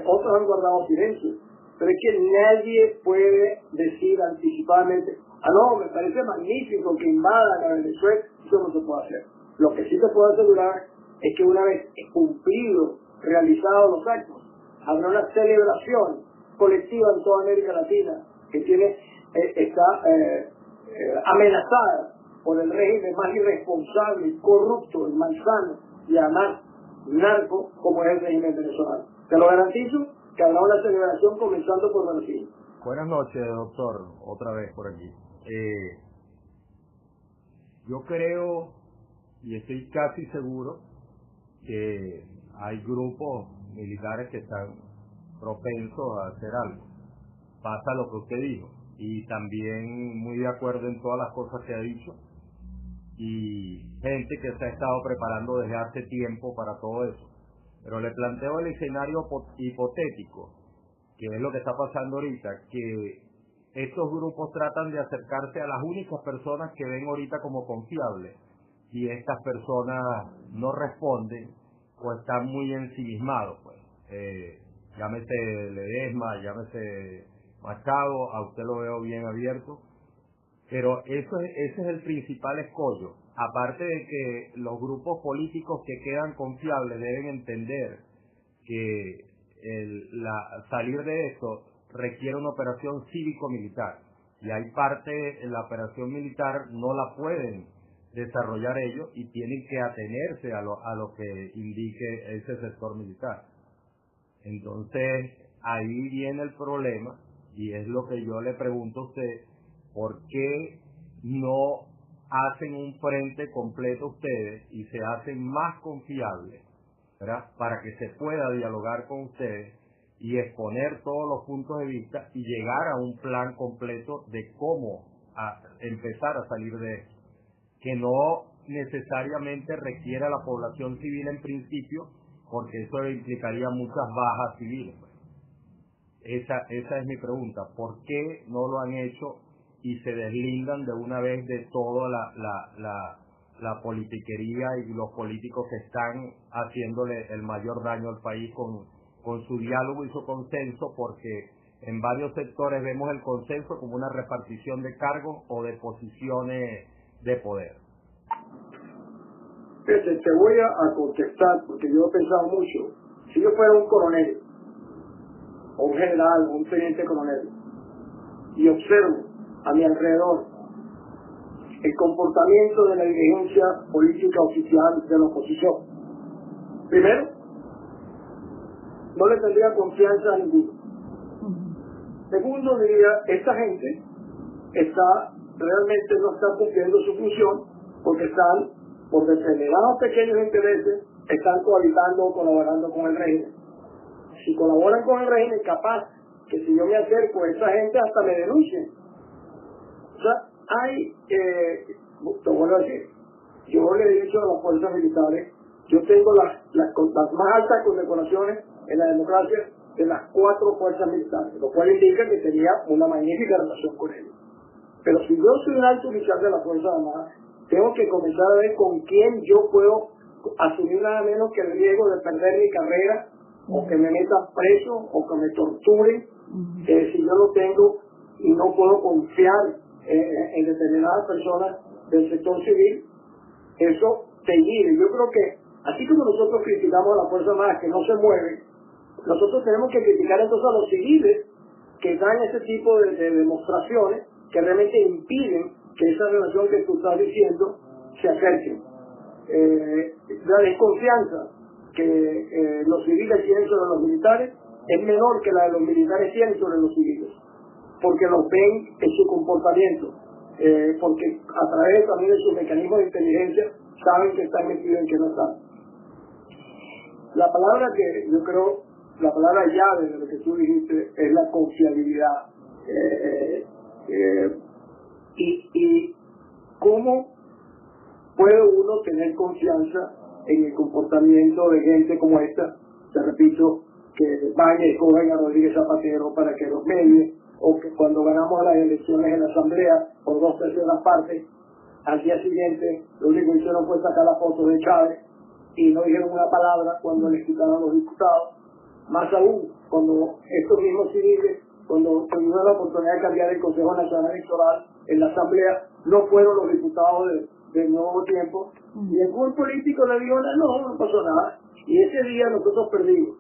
otros han guardado silencio, pero es que nadie puede decir anticipadamente: no, me parece magnífico que invadan a Venezuela. Eso no se puede hacer. Lo que sí te puedo asegurar es que una vez cumplidos, realizados los actos, habrá una celebración colectiva en toda América Latina que está amenazada por el régimen más irresponsable, corrupto, malsano y además narco como es el régimen venezolano. Te lo garantizo que habrá una celebración comenzando por Brasil. Buenas noches, doctor, otra vez por aquí. Yo creo y estoy casi seguro que hay grupos militares que están propensos a hacer algo. Pasa lo que usted dijo, y también muy de acuerdo en todas las cosas que ha dicho, y gente que se ha estado preparando desde hace tiempo para todo eso. Pero le planteo el escenario hipotético, que es lo que está pasando ahorita, que estos grupos tratan de acercarse a las únicas personas que ven ahorita como confiables, y estas personas no responden o están muy ensimismados, pues. Llámese Ledesma, llámese Machado, a usted lo veo bien abierto, pero ese es el principal escollo. Aparte de que los grupos políticos que quedan confiables deben entender que salir de esto requiere una operación cívico-militar, y hay parte en la operación militar no la pueden desarrollar ellos y tienen que atenerse a lo que indique ese sector militar. Entonces ahí viene el problema, y es lo que yo le pregunto a usted: ¿por qué no hacen un frente completo ustedes y se hacen más confiables, ¿verdad?, para que se pueda dialogar con ustedes y exponer todos los puntos de vista y llegar a un plan completo de cómo empezar a salir de esto, que no necesariamente requiere a la población civil en principio, porque eso implicaría muchas bajas civiles? Esa es mi pregunta: ¿por qué no lo han hecho y se deslindan de una vez de toda la politiquería y los políticos que están haciéndole el mayor daño al país con con su diálogo y su consenso, porque en varios sectores vemos el consenso como una repartición de cargos o de posiciones de poder. Te voy a contestar, porque yo he pensado mucho. Si yo fuera un coronel, o un general, o un teniente coronel, y observo a mi alrededor el comportamiento de la dirigencia política oficial de la oposición, primero, no le tendría confianza a ninguno. Segundo, diría, esta gente realmente no está cumpliendo su función, porque están, por determinados pequeños intereses, están cohabitando o colaborando con el régimen. Si colaboran con el régimen, capaz que si yo me acerco a esa gente hasta me denuncien. O sea, te vuelvo a decir, yo le he dicho a las fuerzas militares, yo tengo las más altas condecoraciones en la democracia de las 4 fuerzas militares, lo cual indica que tenía una magnífica relación con ellos. Pero si yo soy un alto oficial de la Fuerza Armada, tengo que comenzar a ver con quién yo puedo asumir nada menos que el riesgo de perder mi carrera, o que me metan preso, o que me torturen, si yo no tengo y no puedo confiar en determinadas personas del sector civil. Eso te guíe. Yo creo que, así como nosotros criticamos a la Fuerza Armada que no se mueve, nosotros tenemos que criticar entonces a los civiles que dan ese tipo de demostraciones que realmente impiden que esa relación que tú estás diciendo se acerque. La desconfianza que los civiles tienen sobre los militares es menor que la de los militares tienen sobre los civiles, porque los ven en su comportamiento, porque a través también de sus mecanismos de inteligencia saben que están metidos en que no están. La palabra que yo creo, la palabra llave de lo que tú dijiste es la confiabilidad. Y cómo puede uno tener confianza en el comportamiento de gente como esta, te repito, que van y escogen a Rodríguez Zapatero para que los medie, o que cuando ganamos las elecciones en la Asamblea por 2/3 partes, al día siguiente lo único que hicieron fue sacar la foto de Chávez y no dijeron una palabra cuando les quitaron los diputados. Más aún, cuando estos mismos civiles, cuando tuvieron la oportunidad de cambiar el Consejo Nacional Electoral en la Asamblea, no fueron los diputados del Nuevo Tiempo, y el buen político le dijo, no pasó nada, y ese día nosotros perdimos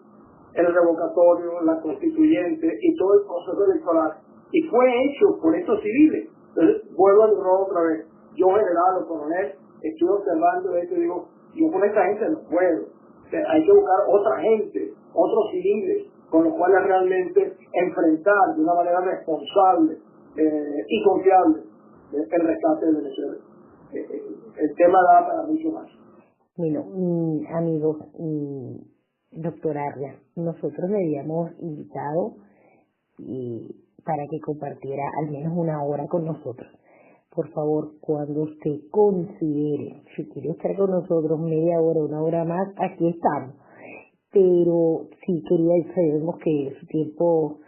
el revocatorio, la constituyente y todo el proceso electoral, y fue hecho por estos civiles. Entonces vuelvo a decir otra vez, yo general o coronel estoy observando esto y digo, yo con esta gente no puedo, o sea, hay que buscar otra gente, otros civiles con los cuales realmente enfrentar de una manera responsable y confiable el rescate de Venezuela. El tema da para mucho más. Bueno, amigos, doctor Arria, nosotros le habíamos invitado para que compartiera al menos una hora con nosotros. Por favor, cuando usted considere, si quiere estar con nosotros media hora, una hora más, aquí estamos. Pero sí sabemos que su tiempo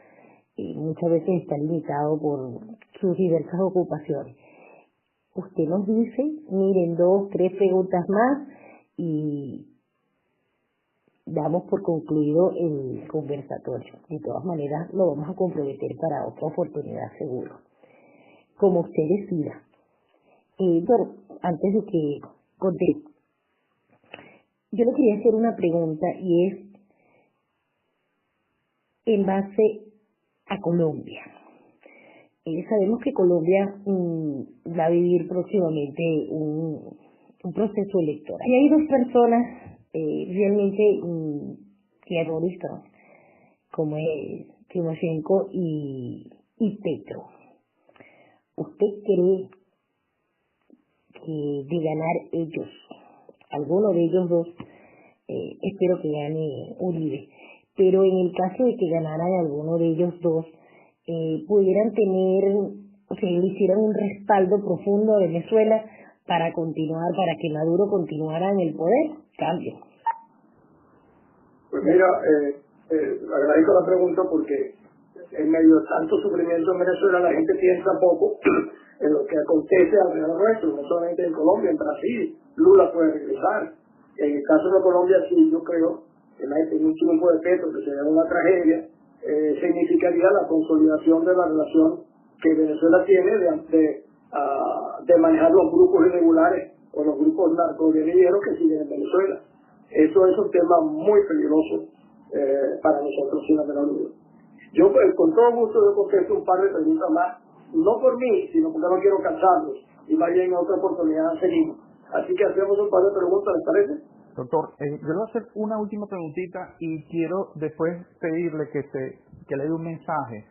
muchas veces está limitado por sus diversas ocupaciones. Usted nos dice, miren, 2, 3 preguntas más y damos por concluido el conversatorio. De todas maneras, lo vamos a comprometer para otra oportunidad seguro. Como usted decida. Bueno, antes de que conteste, yo le quería hacer una pregunta y es en base a Colombia. Sabemos que Colombia va a vivir próximamente un proceso electoral. Y hay 2 personas realmente terroristas, como es Timoshenko y Petro. ¿Usted cree que de ganar ellos, alguno de ellos 2, espero que gane Uribe, pero en el caso de que ganaran alguno de ellos 2, pudieran tener, o sea, le hicieran un respaldo profundo a Venezuela para continuar, para que Maduro continuara en el poder? Cambio. Pues mira, agradezco la pregunta porque en medio de tanto sufrimiento en Venezuela la gente piensa poco en lo que acontece alrededor nuestro, no solamente en Colombia, en Brasil, Lula puede regresar. En el caso de Colombia sí, yo creo en un triunfo de Petro, que sería una tragedia, significaría la consolidación de la relación que Venezuela tiene de manejar los grupos irregulares o los grupos narcoguerrilleros que siguen en Venezuela. Eso es un tema muy peligroso para nosotros, sin la menor duda. Yo, con todo gusto, yo contesto un par de preguntas más, no por mí, sino porque no quiero cansarlos, y más bien en otra oportunidad seguimos. Así que hacemos un par de preguntas, ¿les parece? Doctor, yo le voy a hacer una última preguntita y quiero después pedirle que le dé un mensaje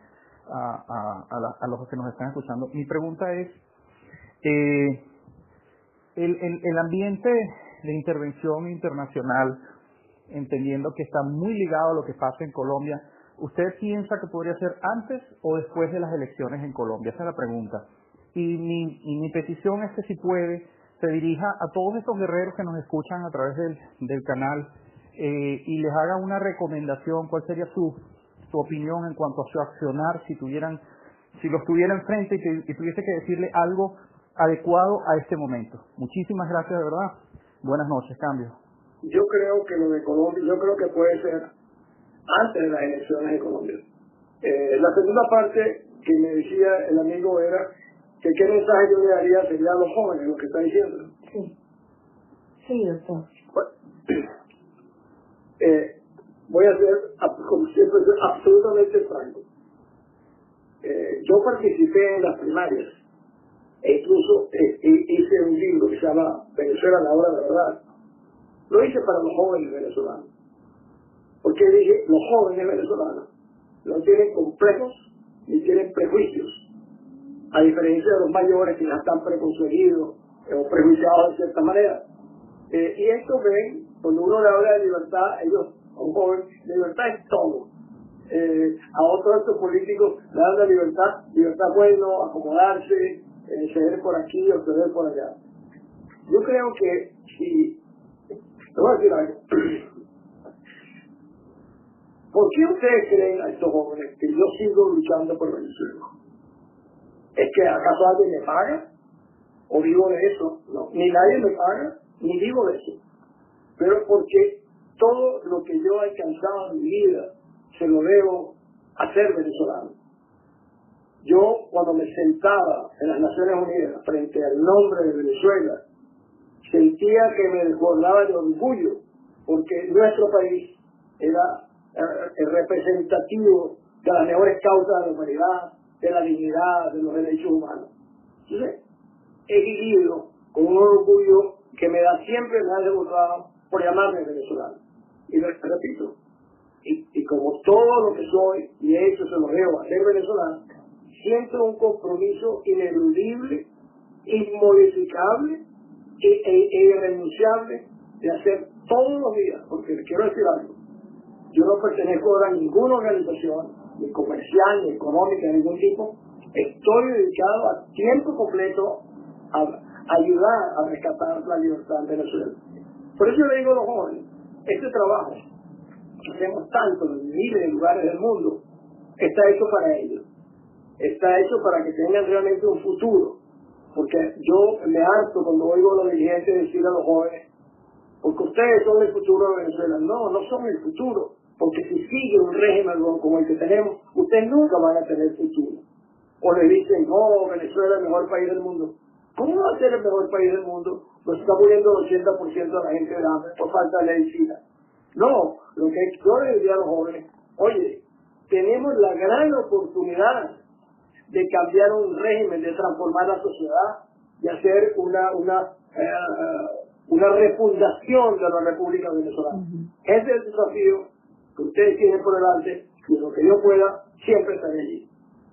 a los que nos están escuchando. Mi pregunta es, el ambiente de intervención internacional, entendiendo que está muy ligado a lo que pasa en Colombia, ¿usted piensa que podría ser antes o después de las elecciones en Colombia? Esa es la pregunta. Y mi petición es que, si puede, se dirija a todos estos guerreros que nos escuchan a través del canal y les haga una recomendación. ¿Cuál sería su opinión en cuanto a su accionar si los tuviera enfrente y tuviese que decirle algo adecuado a este momento? Muchísimas gracias, de verdad. Buenas noches, cambio. Yo creo que lo de Colombia, yo creo que puede ser antes de las elecciones de Colombia. La segunda parte que me decía el amigo era que qué mensaje yo le daría sería a los jóvenes, lo que está diciendo. Sí. Sí, doctor. Bueno, voy a ser, como siempre, absolutamente franco. Yo participé en las primarias e incluso hice un libro que se llama Venezuela, la hora de la verdad. Lo hice para los jóvenes venezolanos. Porque dije, los jóvenes venezolanos no tienen complejos ni tienen prejuicios, a diferencia de los mayores que ya están preconcebidos o prejuiciados de cierta manera. Y esto ven, cuando uno le habla de libertad, ellos, a un joven, libertad es todo. A otros de estos políticos le dan la libertad bueno, acomodarse, ceder por aquí o ceder por allá. Yo creo que si, te voy a decir algo, ¿por qué ustedes creen a estos jóvenes que yo sigo luchando por Venezuela? ¿Es que acaso alguien me paga? ¿O vivo de eso? No, ni nadie me paga, ni vivo de eso. Pero porque todo lo que yo he alcanzado en mi vida se lo debo a ser venezolano. Yo, cuando me sentaba en las Naciones Unidas frente al nombre de Venezuela, sentía que me desbordaba de orgullo, porque nuestro país era el representativo de las mejores causas de la humanidad, de la dignidad, de los derechos humanos. Entonces, he vivido con un orgullo que siempre me ha desbordado por llamarme venezolano. Y lo repito, y como todo lo que soy y he hecho se lo debo a ser venezolano, siento un compromiso ineludible, inmodificable e irrenunciable de hacer todos los días, porque les quiero decir algo, yo no pertenezco ahora a ninguna organización, ni comercial, ni económica, de ningún tipo. Estoy dedicado a tiempo completo a ayudar a rescatar la libertad en Venezuela. Por eso le digo a los jóvenes, este trabajo que hacemos tanto en miles de lugares del mundo, está hecho para ellos. Está hecho para que tengan realmente un futuro. Porque yo me harto cuando oigo a los dirigentes decir a los jóvenes, porque ustedes son el futuro de Venezuela. No, no son el futuro. Porque si sigue un régimen como el que tenemos, ustedes nunca van a tener futuro. O le dicen, no, Venezuela es el mejor país del mundo. ¿Cómo va a ser el mejor país del mundo? Nos está muriendo el 80% de la gente de hambre por falta de medicina. No, lo que yo le diría a los jóvenes, oye, tenemos la gran oportunidad de cambiar un régimen, de transformar la sociedad, de hacer una refundación de la República Venezolana. Ese es el desafío que ustedes tienen por delante, y lo que yo pueda, siempre estaré allí.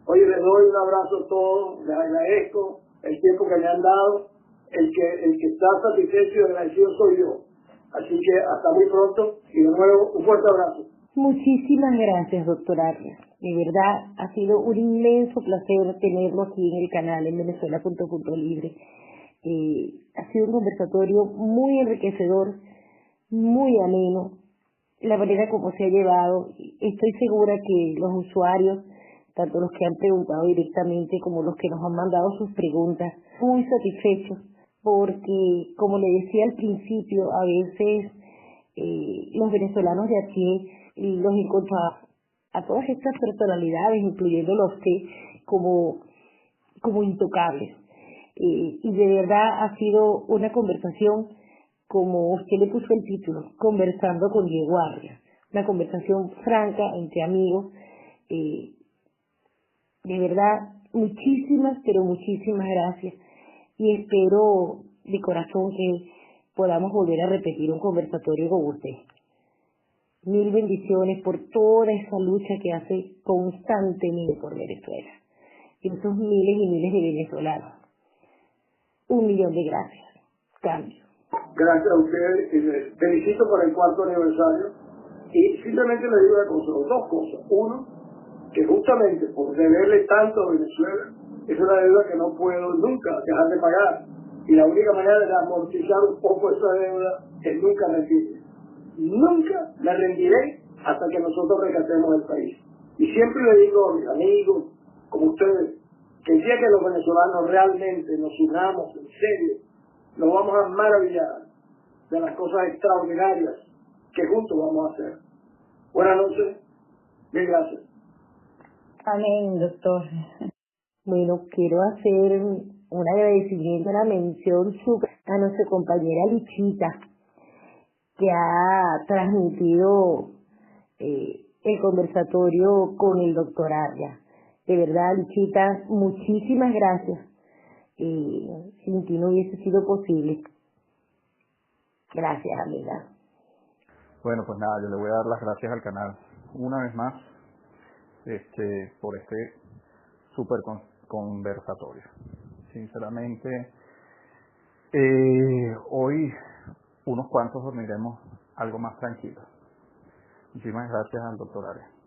Oye, les doy un abrazo a todos, les agradezco el tiempo que me han dado, el que está satisfecho y agradecido soy yo. Así que hasta muy pronto, y de nuevo un fuerte abrazo. Muchísimas gracias, doctor Arias. De verdad, ha sido un inmenso placer tenerlo aquí en el canal en Venezuela.libre. Ha sido un conversatorio muy enriquecedor, muy ameno. La manera como se ha llevado, estoy segura que los usuarios, tanto los que han preguntado directamente como los que nos han mandado sus preguntas, muy satisfechos, porque, como le decía al principio, a veces los venezolanos de aquí los encontraba a todas estas personalidades, incluyéndolo a usted, como intocables. Y de verdad ha sido una conversación, como usted le puso el título, conversando con Diego Arias, una conversación franca entre amigos. De verdad, muchísimas, pero muchísimas gracias. Y espero de corazón que podamos volver a repetir un conversatorio con usted. Mil bendiciones por toda esa lucha que hace constantemente por Venezuela. Y esos miles y miles de venezolanos. 1.000.000 de gracias. Cambio. Gracias a ustedes y les felicito por el 4º aniversario. Y simplemente les digo una cosa, dos cosas. Uno, que justamente por deberle tanto a Venezuela, es una deuda que no puedo nunca dejar de pagar. Y la única manera de amortizar un poco esa deuda es nunca rendirme. Nunca me rendiré hasta que nosotros rescatemos el país. Y siempre le digo a mis amigos, como ustedes, que el día que los venezolanos realmente nos unamos en serio, nos vamos a maravillar de las cosas extraordinarias que juntos vamos a hacer. Buenas noches, mil gracias. Amén, doctor. Bueno, quiero hacer un agradecimiento, una mención a nuestra compañera Lichita, que ha transmitido el conversatorio con el doctor Arias. De verdad, Lichita, muchísimas gracias. Sin ti no hubiese sido posible. Gracias, amiga. Bueno, pues nada, yo le voy a dar las gracias al canal una vez más por este súper conversatorio. Sinceramente, hoy unos cuantos dormiremos algo más tranquilos. Muchísimas gracias al doctor Arias.